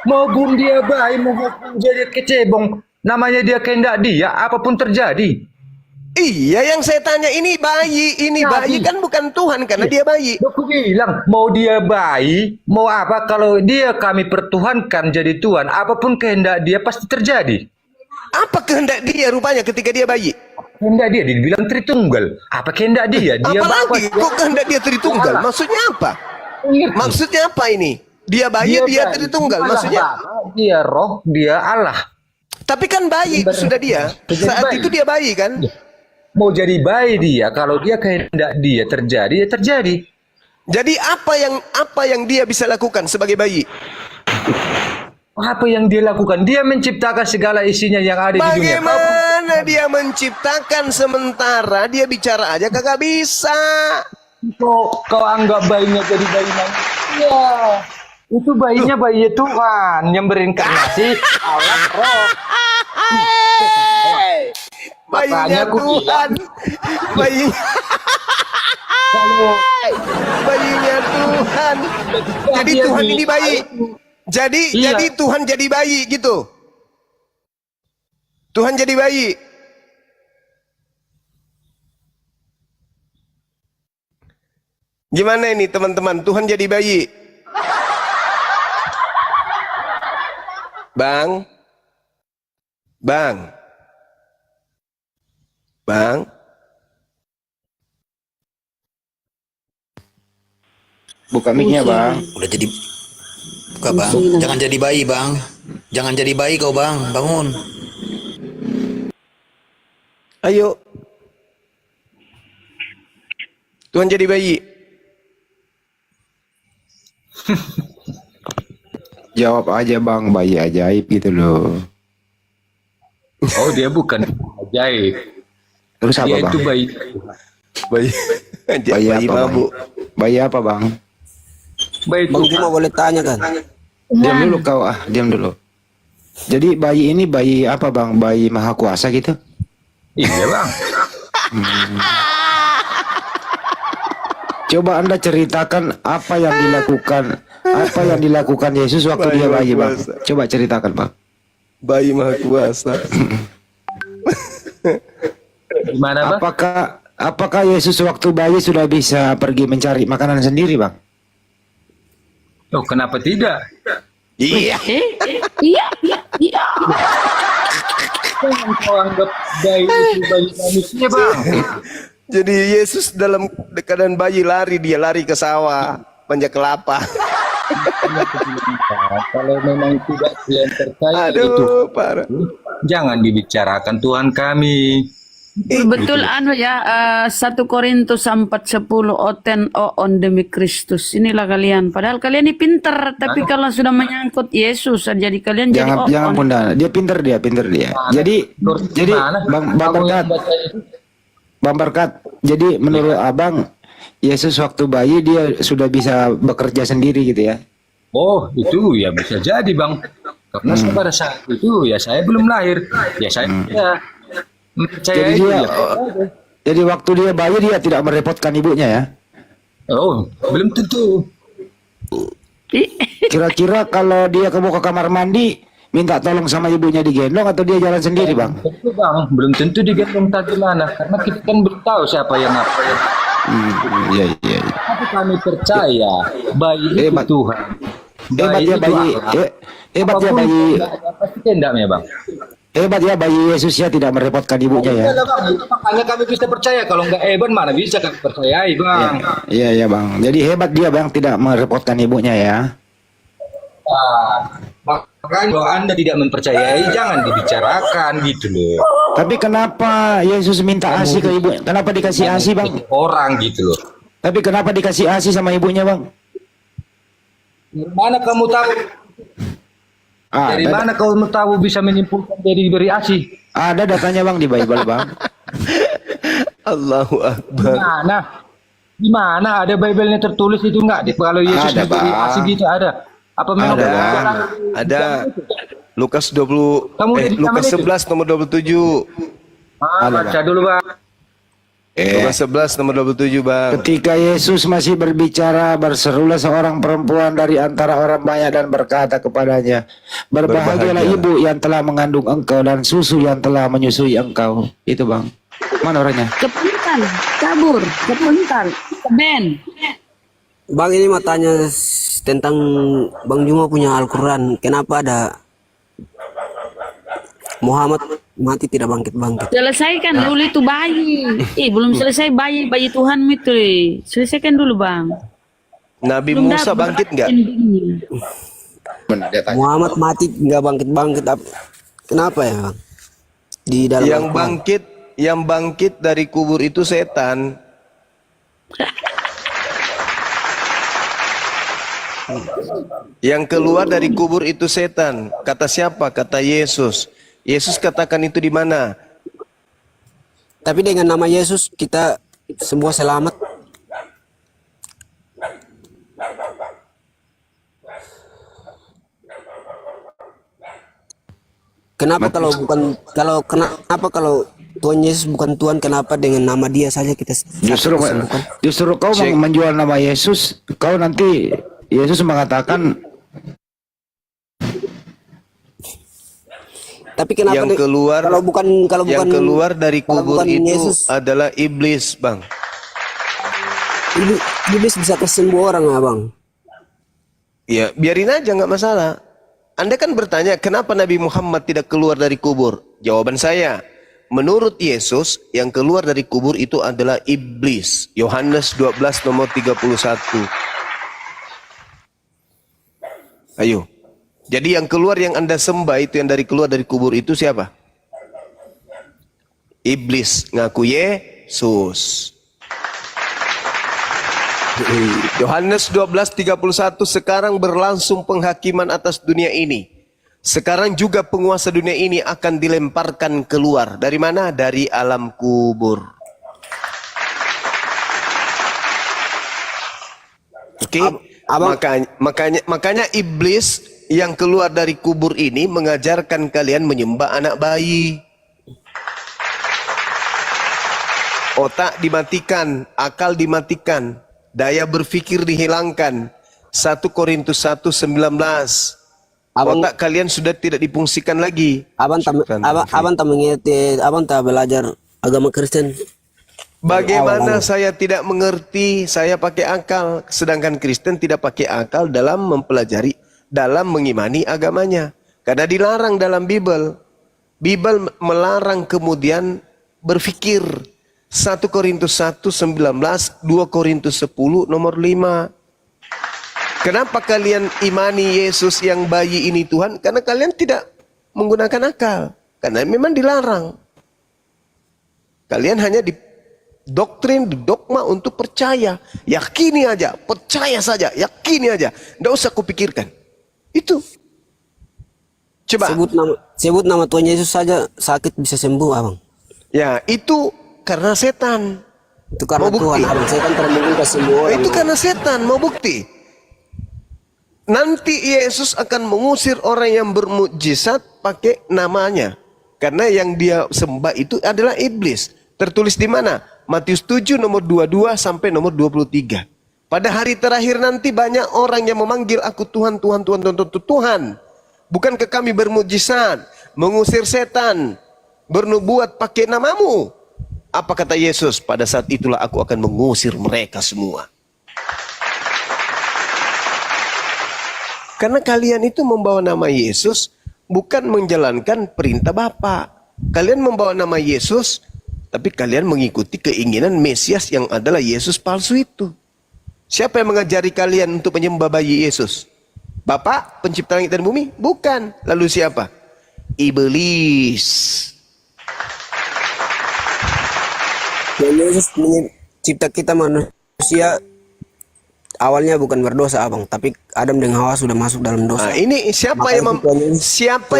Maupun dia bayi, maupun jadi kecebong, namanya dia kehendak dia, apapun terjadi. Iya, yang saya tanya ini bayi kan bukan Tuhan karena dia bayi. Aku bilang, mau dia bayi, mau apa, kalau dia kami pertuhankan jadi Tuhan, apapun kehendak dia pasti terjadi. Apa kehendak dia rupanya ketika dia bayi? Kehendak dia dibilang Tritunggal. Apa kehendak dia? Dia Apalagi Bapa, kok kehendak dia Tritunggal? Maksudnya apa? Maksudnya apa ini? Dia bayi, dia bayi. Tritunggal. Allah Maksudnya? Bapa, dia Roh, dia Allah. Tapi kan bayi itu sudah dia. Jadi Saat bayi. itu dia bayi kan? Mau jadi bayi dia, kalau dia kehendak dia terjadi, ya terjadi. Jadi apa yang dia bisa lakukan sebagai bayi? Apa yang dia lakukan? Dia menciptakan segala isinya yang ada di dunia. Bagaimana dia menciptakan sementara dia bicara aja kagak bisa? Kau anggap bayinya jadi bayi manusia. Itu bayinya bayi Tuhan yang berinkarnasi Allah Roh. Bayinya Makanya aku Tuhan. Bayinya Kalau bayinya Tuhan. Jadi dia Tuhan di- ini bayi. Jadi Iya. Tuhan jadi bayi gitu. Tuhan jadi bayi. Gimana ini teman-teman? Tuhan jadi bayi. Bang. Bang. Bang. Buka mic-nya, Bang. Udah jadi buka bang. Jangan jadi bayi bang. Jangan jadi bayi kau bang. Bangun. Ayo. Tuhan jadi bayi. Jawab aja, Bang. Bayi ajaib gitu loh. Oh, dia bukan ajaib. Terus apa, Dia Bang? itu bayi. Bayi. Bayi apa, Bang? mabuk. Bayi apa, Bang? Bayi Bang Tuhan. Juma boleh tanya kan? Diam dulu kau, diam dulu. Jadi bayi ini bayi apa, Bang? Bayi maha kuasa gitu? Iya bang. Coba Anda ceritakan apa yang dilakukan Yesus waktu Bayi dia maha bayi, Bang. kuasa. Coba ceritakan, Bang. Bayi maha kuasa. Gimana bang? Apakah Yesus waktu bayi sudah bisa pergi mencari makanan sendiri, Bang? Oh, kenapa tidak? Iya. Iya, iya, iya. Jangan kau anggap bayi itu bayi manusia bang. Jadi Yesus dalam keadaan bayi dia lari ke sawah, panjat kelapa. Kalau memang tidak kalian percaya itu, Aduh, parah. jangan dibicarakan Tuhan kami. Betul anu ya 1 Korintus 4:10 oten on demi Kristus. Inilah kalian. Padahal kalian ini pinter, tapi kalau sudah menyangkut Yesus jadi kalian jadi Jangan on. Bunda. Dia pinter dia. Jadi Bang Berkat, Bang Berkat. Jadi menurut Abang Yesus waktu bayi dia sudah bisa bekerja sendiri gitu ya? Oh, itu ya bisa jadi, Bang. Karena pada saat itu ya saya belum lahir. Ya saya percaya Jadi itu dia, ya. jadi waktu dia bayi dia tidak merepotkan ibunya ya? Oh, belum tentu. Kira-kira kalau dia ke kamar mandi minta tolong sama ibunya digendong atau dia jalan sendiri, Bang? Tentu, Bang, belum tentu digendong tadi mana. Karena kita kan belum tahu siapa yang apa. Iya. Tapi kami percaya bayi itu Hebat. Tuhan. Hebat ya bayi. Hebat ya bayi. Pasti tendaknya, Bang. Hebat ya bayi Yesus ya tidak merepotkan ibunya ya. Iyalah, Bang, itu makanya kami bisa percaya. Kalau nggak hebat mana bisa kami percayai, Bang. Iya Bang. Jadi hebat dia Bang tidak merepotkan ibunya ya. Makanya kalau Anda tidak mempercayai jangan dibicarakan gitu loh. Tapi kenapa Yesus minta ASI ke ibu? Kenapa dikasih ASI Bang? Orang gitu loh. Tapi kenapa dikasih ASI sama ibunya Bang? Mana kamu tahu? Dari mana kamu tahu bisa menyimpulkan dari diberi ASI? Ada datanya Bang di Bible Bang. Allahu Akbar. Di mana ada Bible-nya tertulis itu enggak? Kalau Yesus Ada, diberi Bang. ASI gitu ada. Apa memang Ada Lukas 20 Lukas 11 nomor 27. baca dulu, Bang. Lukas 11 nomor 27, Bang. Ketika Yesus masih berbicara, berserulah seorang perempuan dari antara orang banyak dan berkata kepadanya, berbahagialah ibu yang telah mengandung engkau dan susu yang telah menyusui engkau. Itu Bang. Mana orangnya? Kepuntal, kabur, kepuntal, Ben. Bang, ini mau tanya tentang Bang Juma punya Al-Quran. Kenapa ada Muhammad mati tidak bangkit-bangkit? Selesaikan dulu itu bayi. Belum selesai bayi Tuhan itu. Selesaikan dulu, Bang. Nabi Belum Musa dapat bangkit nggak? endingnya. Benar dia tanya. Muhammad mati nggak bangkit-bangkit. Kenapa ya, Bang? Di dalam Yang bangkit dari kubur itu setan. Yang keluar dari kubur itu setan. Kata siapa? Kata Yesus. Yesus katakan itu di mana? Tapi dengan nama Yesus kita semua selamat. Kenapa kenapa kalau Tuhan Yesus bukan Tuhan, kenapa dengan nama Dia saja kita Justru kau mau menjual nama Yesus, kau nanti Yesus mengatakan. Tapi kenapa yang keluar yang keluar dari kubur itu Yesus, adalah iblis, Bang. Iblis bisa kesembuh orang ya, Bang? Ya, biarin aja, nggak masalah. Anda kan bertanya, kenapa Nabi Muhammad tidak keluar dari kubur? Jawaban saya, menurut Yesus, yang keluar dari kubur itu adalah iblis. Yohanes 12 nomor 31. Ayo. Jadi yang keluar yang Anda sembah itu, yang keluar dari kubur itu siapa? Iblis ngaku Yesus. Yohanes 12:31, sekarang berlangsung penghakiman atas dunia ini. Sekarang juga penguasa dunia ini akan dilemparkan keluar. Dari mana? Dari alam kubur. Oke? Makanya iblis yang keluar dari kubur ini mengajarkan kalian menyembah anak bayi. Otak dimatikan, akal dimatikan, daya berpikir dihilangkan. 1 Korintus 1:19. Otak kalian sudah tidak difungsikan lagi. Abang tak mengerti, abang tak belajar agama Kristen. Bagaimana saya tidak mengerti, saya pakai akal. Sedangkan Kristen tidak pakai akal dalam mempelajari, dalam mengimani agamanya. Karena dilarang dalam Bible. Bible melarang kemudian berpikir. 1 Korintus 1:19, 2 Korintus 10 nomor 5. Kenapa kalian imani Yesus yang bayi ini Tuhan? Karena kalian tidak menggunakan akal. Karena memang dilarang. Kalian hanya di doktrin, di dogma untuk percaya. Yakini aja, percaya saja, yakini aja. Nggak usah kupikirkan. Itu. Coba. Sebut nama Tuhan Yesus saja sakit bisa sembuh, abang. Ya, itu karena setan. Itu karena mau bukti. Tuhan, abang. Setan tidak mungkin ke semua orang. Itu karena setan, mau bukti. Nanti Yesus akan mengusir orang yang bermukjizat pakai namanya. Karena yang dia sembah itu adalah iblis. Tertulis di mana? Matius 7 nomor 22 sampai nomor 23. Pada hari terakhir nanti banyak orang yang memanggil aku Tuhan, Tuhan, Tuhan, Tuhan, Tuhan, Tuhan. Bukankah kami bermukjizat, mengusir setan, bernubuat pakai namamu? Apa kata Yesus? Pada saat itulah aku akan mengusir mereka semua. Karena kalian itu membawa nama Yesus bukan menjalankan perintah Bapa. Kalian membawa nama Yesus, tapi kalian mengikuti keinginan Mesias yang adalah Yesus palsu itu. Siapa yang mengajari kalian untuk menyembah bayi Yesus? Bapa pencipta langit dan bumi? Bukan. Lalu siapa? Iblis. Tuhan Yesus mencipta kita manusia awalnya bukan berdosa, abang, tapi Adam dan Hawa sudah masuk dalam dosa. Nah, ini siapa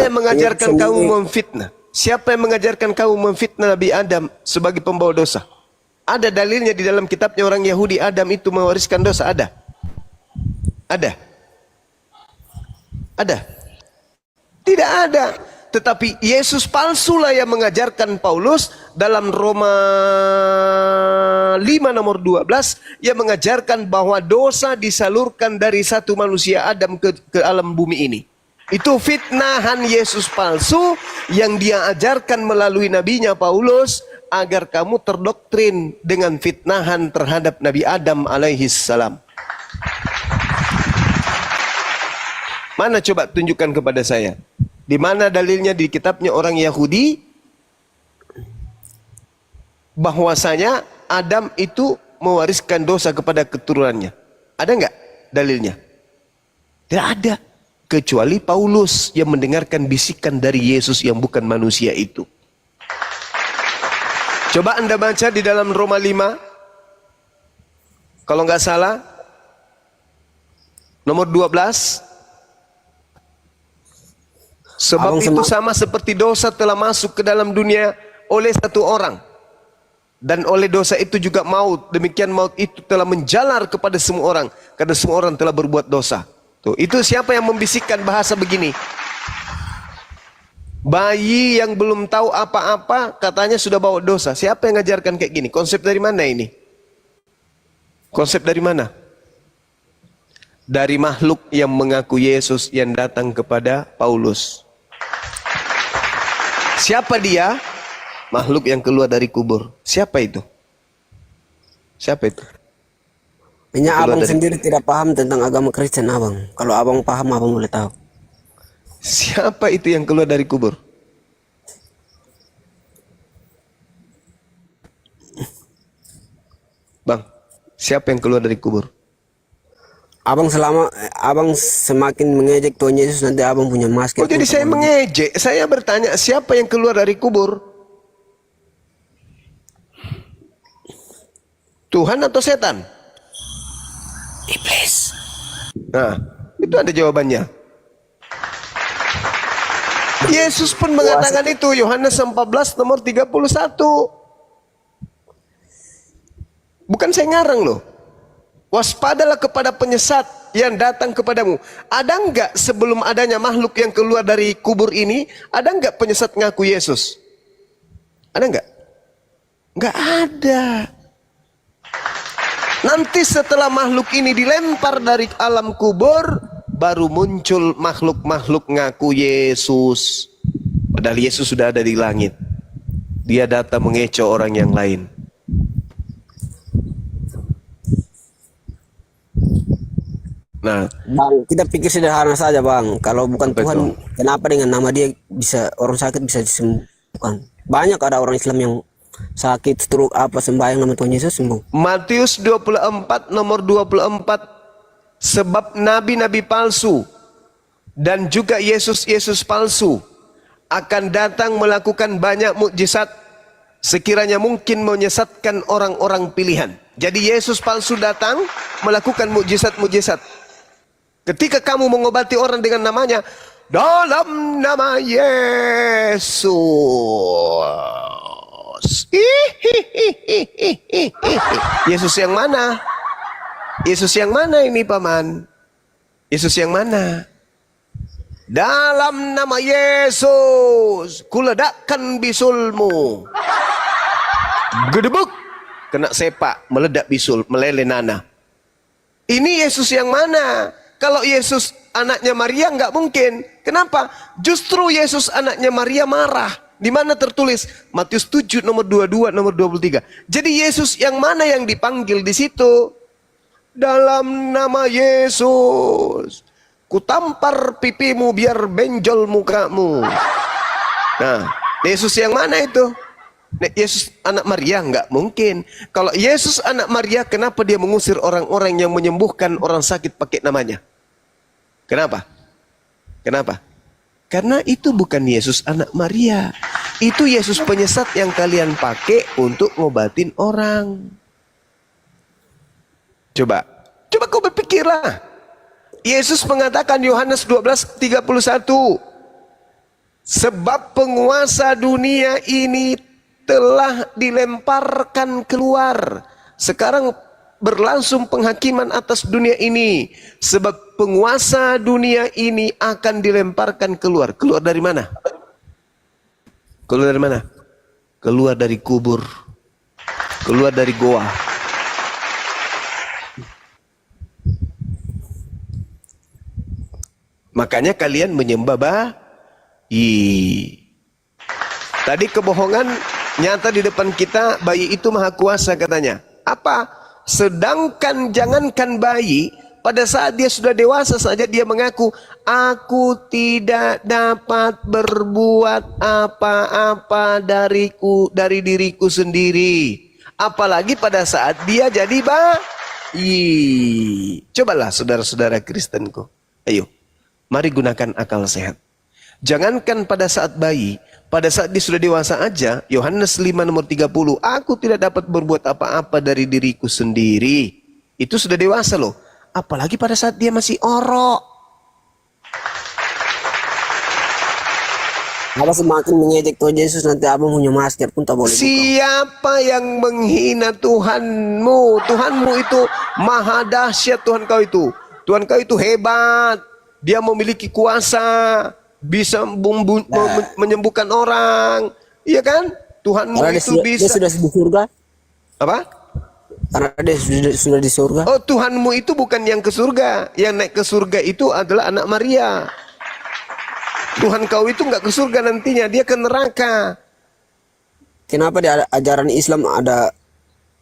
yang mengajarkan kamu memfitnah? Siapa yang mengajarkan kamu memfitnah Nabi Adam sebagai pembawa dosa? Ada dalilnya di dalam kitabnya orang Yahudi, Adam itu mewariskan dosa, ada? Ada? Ada? Tidak ada. Tetapi Yesus palsulah yang mengajarkan Paulus dalam Roma 5 nomor 12 yang mengajarkan bahwa dosa disalurkan dari satu manusia Adam ke alam bumi ini. Itu fitnahan Yesus palsu yang dia ajarkan melalui nabinya Paulus agar kamu terdoktrin dengan fitnahan terhadap Nabi Adam alaihis salam. Mana coba tunjukkan kepada saya? Di mana dalilnya di kitabnya orang Yahudi bahwasanya Adam itu mewariskan dosa kepada keturunannya? Ada nggak dalilnya? Tidak ada. Kecuali Paulus yang mendengarkan bisikan dari Yesus yang bukan manusia itu. Coba Anda baca di dalam Roma 5. Kalau nggak salah. Nomor 12. Sebab itu sama seperti dosa telah masuk ke dalam dunia oleh satu orang. Dan oleh dosa itu juga maut. Demikian maut itu telah menjalar kepada semua orang. Karena semua orang telah berbuat dosa. Tuh, itu siapa yang membisikkan bahasa begini? Bayi yang belum tahu apa-apa katanya sudah bawa dosa. Siapa yang ngajarkan kayak gini? Konsep dari mana ini? Konsep dari mana? Dari makhluk yang mengaku Yesus yang datang kepada Paulus. Siapa dia? Makhluk yang keluar dari kubur. Siapa itu? Siapa itu? Abang sendiri tidak paham tentang agama Kristen, abang. Kalau abang paham, abang boleh tahu. Siapa itu yang keluar dari kubur? Bang, siapa yang keluar dari kubur? Abang semakin mengejek Tuhan Yesus, nanti abang punya masker. Oh, jadi saya mengejek. Saya bertanya, siapa yang keluar dari kubur? Tuhan atau setan? Iblis. Nah, itu ada jawabannya. Yesus pun mengatakan itu, Yohanes 14 nomor 31. Bukan saya ngarang loh. Waspadalah kepada penyesat yang datang kepadamu. Ada enggak sebelum adanya makhluk yang keluar dari kubur ini, ada enggak penyesat ngaku Yesus? Ada enggak? Enggak ada. Nanti setelah makhluk ini dilempar dari alam kubur, baru muncul makhluk-makhluk ngaku Yesus. Padahal Yesus sudah ada di langit. Dia datang mengecoh orang yang lain. Nah, bang, kita pikir sederhana saja, bang. Kalau bukan Tuhan, kenapa dengan nama dia bisa orang sakit bisa disembuhkan? Banyak ada orang Islam yang sakit, stroke, apa sembahyang nama Tuhan Yesus sembuh. Matius 24 nomor 24. Sebab nabi-nabi palsu dan juga Yesus palsu akan datang melakukan banyak mukjizat sekiranya mungkin menyesatkan orang-orang pilihan. Jadi Yesus palsu datang melakukan mukjizat-mukjizat. Ketika kamu mengobati orang dengan namanya, dalam nama Yesus. Yesus yang mana? Yesus yang mana ini paman? Yesus yang mana? Dalam nama Yesus, kuledakkan bisulmu. Gedebuk, kena sepak, meledak bisul, meleleh nanah. Ini Yesus yang mana? Kalau Yesus anaknya Maria nggak mungkin. Kenapa? Justru Yesus anaknya Maria marah. Di mana tertulis? Matius 7 nomor 22 nomor 23. Jadi Yesus yang mana yang dipanggil di situ? Dalam nama Yesus, kutampar pipimu biar benjol mukamu. Nah, Yesus yang mana itu? Yesus anak Maria? Nggak mungkin. Kalau Yesus anak Maria, kenapa dia mengusir orang-orang yang menyembuhkan orang sakit pakai namanya? Kenapa? Kenapa? Karena itu bukan Yesus anak Maria. Itu Yesus penyesat yang kalian pakai untuk ngobatin orang. Coba kau berpikirlah. Yesus mengatakan Yohanes 12:31, sebab penguasa dunia ini telah dilemparkan keluar. Sekarang berlangsung penghakiman atas dunia ini. Sebab penguasa dunia ini akan dilemparkan keluar. Keluar dari mana? Keluar dari mana? Keluar dari kubur. Keluar dari goa. Makanya kalian menyembah bayi. Tadi kebohongan nyata di depan kita, bayi itu maha kuasa katanya. Apa? Sedangkan jangankan bayi, pada saat dia sudah dewasa saja dia mengaku, aku tidak dapat berbuat apa-apa dari diriku sendiri. Apalagi pada saat dia jadi bayi. Cobalah saudara-saudara Kristenku. Ayo, mari gunakan akal sehat. Jangankan pada saat bayi, pada saat dia sudah dewasa aja, Yohanes 5 nomor 30, aku tidak dapat berbuat apa-apa dari diriku sendiri. Itu sudah dewasa loh. Apalagi pada saat dia masih orok. Apa semakin mengejek Tuhan Yesus, nanti abang punya masker pun tak boleh buka. Siapa yang menghina Tuhanmu? Tuhanmu itu maha dahsyat, Tuhan kau itu. Tuhan kau itu hebat. Dia memiliki kuasa. Bisa menyembuhkan orang, iya kan? Tuhanmu karena itu bisa. Dia sudah di surga. Apa? Karena dia sudah di surga. Oh, Tuhanmu itu bukan yang ke surga. Yang naik ke surga itu adalah anak Maria. Tuhan kau itu nggak ke surga nantinya, dia ke neraka. Kenapa di ajaran Islam ada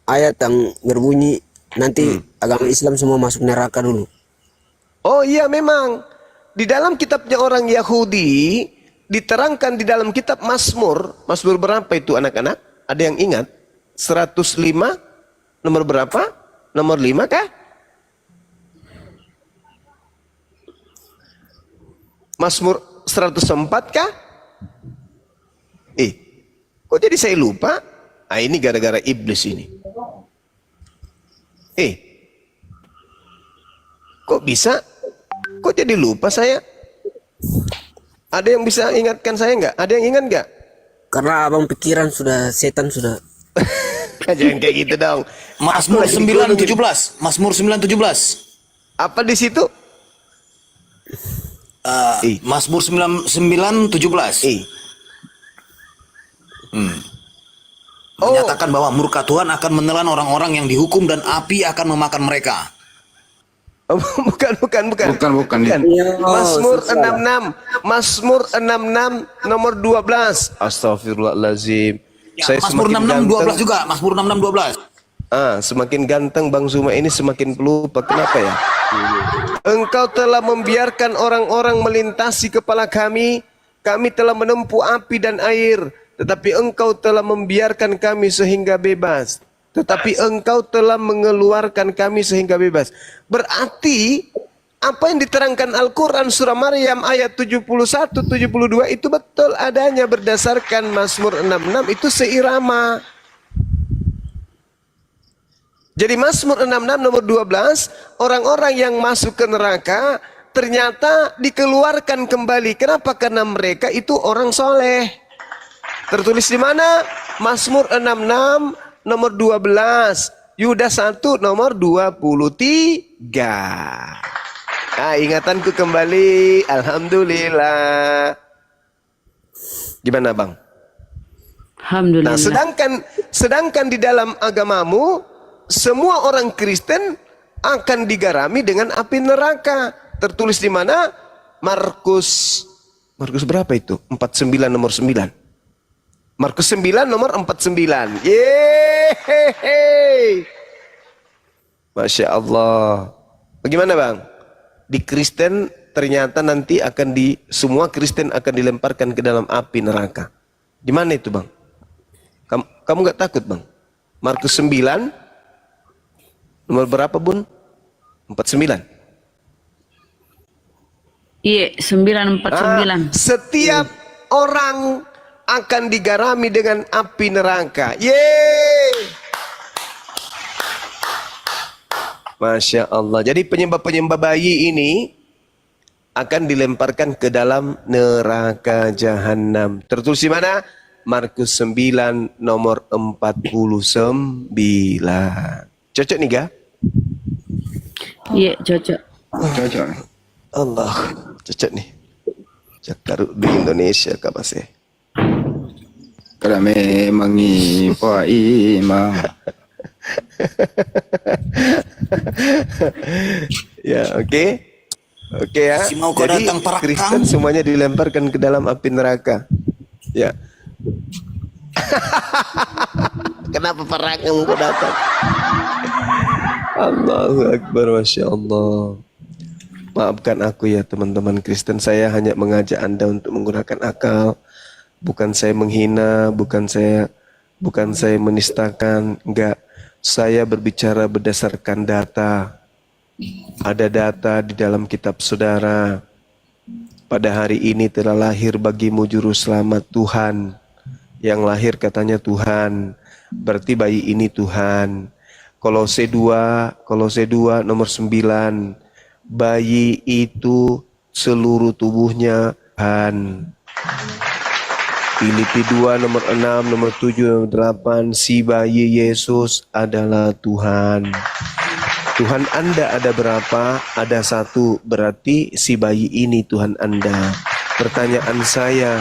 ayat yang berbunyi nanti agama Islam semua masuk neraka dulu? Oh iya, memang. Di dalam kitabnya orang Yahudi, diterangkan di dalam kitab Mazmur. Mazmur berapa itu anak-anak? Ada yang ingat? 105? Nomor berapa? Nomor 5 kah? Mazmur 104 kah? Kok jadi saya lupa? Ah, ini gara-gara iblis ini. Kok bisa? Kok jadi lupa saya? Ada yang bisa ingatkan saya nggak? Ada yang ingat nggak? Karena abang pikiran sudah setan sudah. Jangan kayak gitu dong. Mazmur 9:17. Mazmur 9:17. Apa di situ? Mazmur 9:17. Menyatakan bahwa murka Tuhan akan menelan orang-orang yang dihukum dan api akan memakan mereka. Bukan. Mazmur 66. Mazmur 66 nomor 12. Astagfirullahaladzim. Ya, Mazmur 66 12 juga. Mazmur 66 12. Semakin ganteng Bang Zuma ini semakin pelupa. Kenapa ya? Engkau telah membiarkan orang-orang melintasi kepala kami. Kami telah menempuh api dan air. Tetapi engkau telah membiarkan kami sehingga bebas. Tetapi engkau telah mengeluarkan kami sehingga bebas. Berarti apa yang diterangkan Al-Quran surah Maryam ayat 71-72 itu betul adanya berdasarkan Mazmur 66 itu seirama. Jadi Mazmur 66 nomor 12, orang-orang yang masuk ke neraka ternyata dikeluarkan kembali. Kenapa? Karena mereka itu orang soleh. Tertulis di mana? Mazmur 66 nomor 12, Yudas 1 nomor 23. Nah, ingatanku kembali, alhamdulillah. Gimana, Bang? Alhamdulillah. Nah, sedangkan di dalam agamamu semua orang Kristen akan digarami dengan api neraka. Tertulis di mana? Markus berapa itu? 49 nomor 9. Markus 9 nomor 49. Yeay. Masya Allah. Bagaimana, Bang? Di Kristen ternyata nanti semua Kristen akan dilemparkan ke dalam api neraka. Di mana itu, Bang? Kamu nggak takut, Bang? Markus 9 nomor berapa, Bun? 49. Iya, 949. Setiap orang akan digarami dengan api neraka. Yeay. Masya Allah. Jadi penyembah-penyembah bayi ini akan dilemparkan ke dalam neraka jahanam. Tertulis di mana? Markus 9 nomor 49. Cocok nih, Ga? Iya, cocok. Cocok. Allah, cocok nih. Cakaru di Indonesia kapase. Kada memang ipa imam. Ya, oke. Oke ya. Si mau kau Jadi datang perakam. Kristen semuanya dilemparkan ke dalam api neraka. Ya. Kenapa perakam kau datang? Allahu Akbar, Masya Allah. Maafkan aku ya teman-teman Kristen, saya hanya mengajak Anda untuk menggunakan akal. Bukan saya menghina, bukan saya menistakan, enggak. Saya berbicara berdasarkan data. Ada data di dalam kitab saudara. Pada hari ini telah lahir bagimu juru selamat, Tuhan. Yang lahir katanya Tuhan, berarti bayi ini Tuhan. Kolose 2 nomor 9. Bayi itu seluruh tubuhnya Tuhan. Filipi 2 nomor 6, nomor 7, nomor 8. Si bayi Yesus adalah Tuhan. Tuhan Anda ada berapa? Ada satu. Berarti si bayi ini Tuhan Anda. Pertanyaan saya,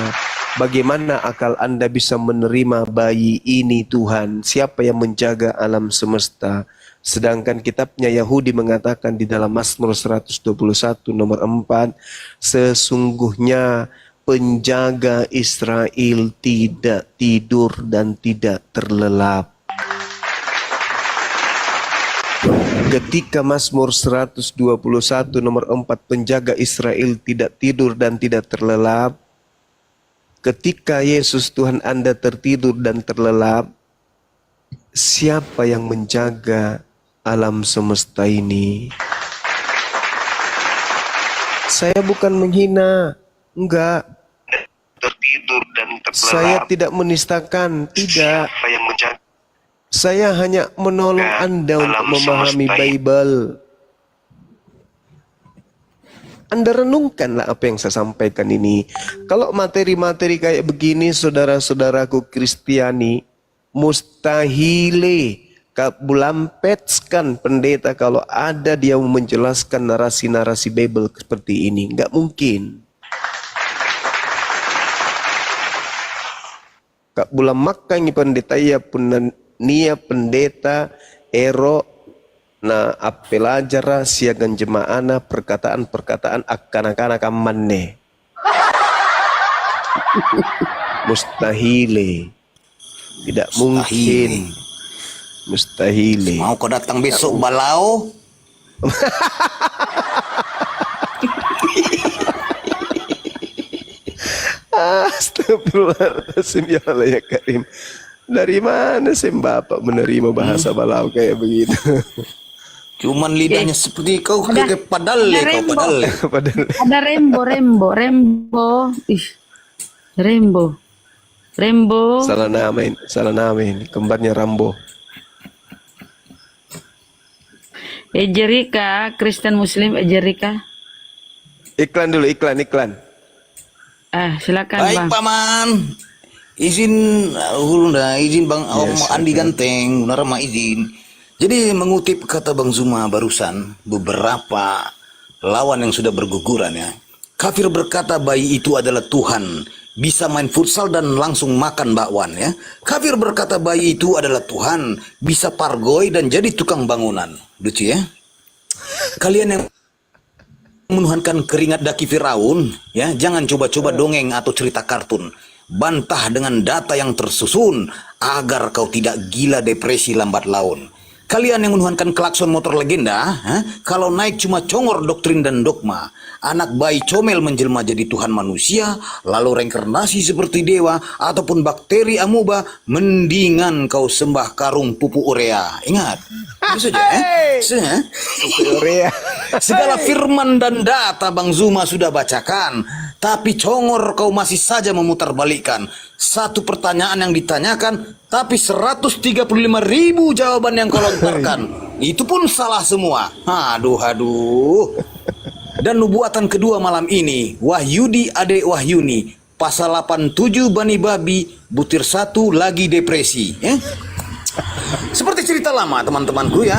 bagaimana akal Anda bisa menerima bayi ini Tuhan? Siapa yang menjaga alam semesta? Sedangkan kitabnya Yahudi mengatakan di dalam Mazmur 121 nomor 4, sesungguhnya penjaga Israel tidak tidur dan tidak terlelap. Ketika Mazmur 121 nomor 4, penjaga Israel tidak tidur dan tidak terlelap. Ketika Yesus Tuhan Anda tertidur dan terlelap, siapa yang menjaga alam semesta ini? Saya bukan menghina, enggak. Tertidur dan terlelap. Saya tidak menistakan, tidak. Siapa yang menjaga? Saya hanya menolong Anda untuk memahami Bible. Anda renungkanlah apa yang saya sampaikan ini. Kalau materi-materi kayak begini, saudara-saudaraku Kristiani, mustahile bulampetskan pendeta kalau ada dia menjelaskan narasi-narasi Bible seperti ini. Nggak mungkin. Kak bulam makangi pendeta ya pun nia pendeta ero na apelajara siagan jemaana perkataan-perkataan akan manne. Mustahile. Tidak mungkin. Mustahile. Mau kau datang besok balau? Astagfirullahaladzim, ya Allah ya Karim. Dari mana sih Bapak menerima bahasa balau kayak begitu? Cuman lidahnya seperti kau Ada- kayak padale ada kau Rembo. padale. Ada Rembo. Ih, Rembo. Salah nama ini. Kembarnya Rambo. Ejerika, Kristen Muslim Ejerika. Iklan dulu, iklan. Silakan Baik Bang. paman, izin izin Bang Om Andi Ganteng, benar mah izin. Jadi mengutip kata Bang Zuma barusan, beberapa lawan yang sudah berguguran ya. Kafir berkata bayi itu adalah Tuhan, bisa main futsal dan langsung makan bakwan ya. Kafir berkata bayi itu adalah Tuhan, bisa pargoy dan jadi tukang bangunan. Lucu ya. Kalian yang menuhankan keringat daki Firaun, ya, jangan coba-coba dongeng atau cerita kartun. Bantah dengan data yang tersusun agar kau tidak gila depresi lambat laun. Kalian yang menuhankan klakson motor legenda, kalau naik cuma congor doktrin dan dogma. Anak bayi comel menjelma jadi Tuhan manusia, lalu reinkarnasi seperti dewa, ataupun bakteri amuba, mendingan kau sembah karung pupuk urea. Ingat, itu saja. Segala firman dan data Bang Zuma sudah bacakan, tapi congor kau masih saja memutarbalikkan. Satu pertanyaan yang ditanyakan, tapi 135.000 jawaban yang kau lontarkan. Itu pun salah semua. Aduh. Dan nubuatan kedua malam ini, Wahyudi adek Wahyuni, pasal 87 Bani Babi, butir 1 lagi depresi. Seperti cerita lama teman-temanku ya.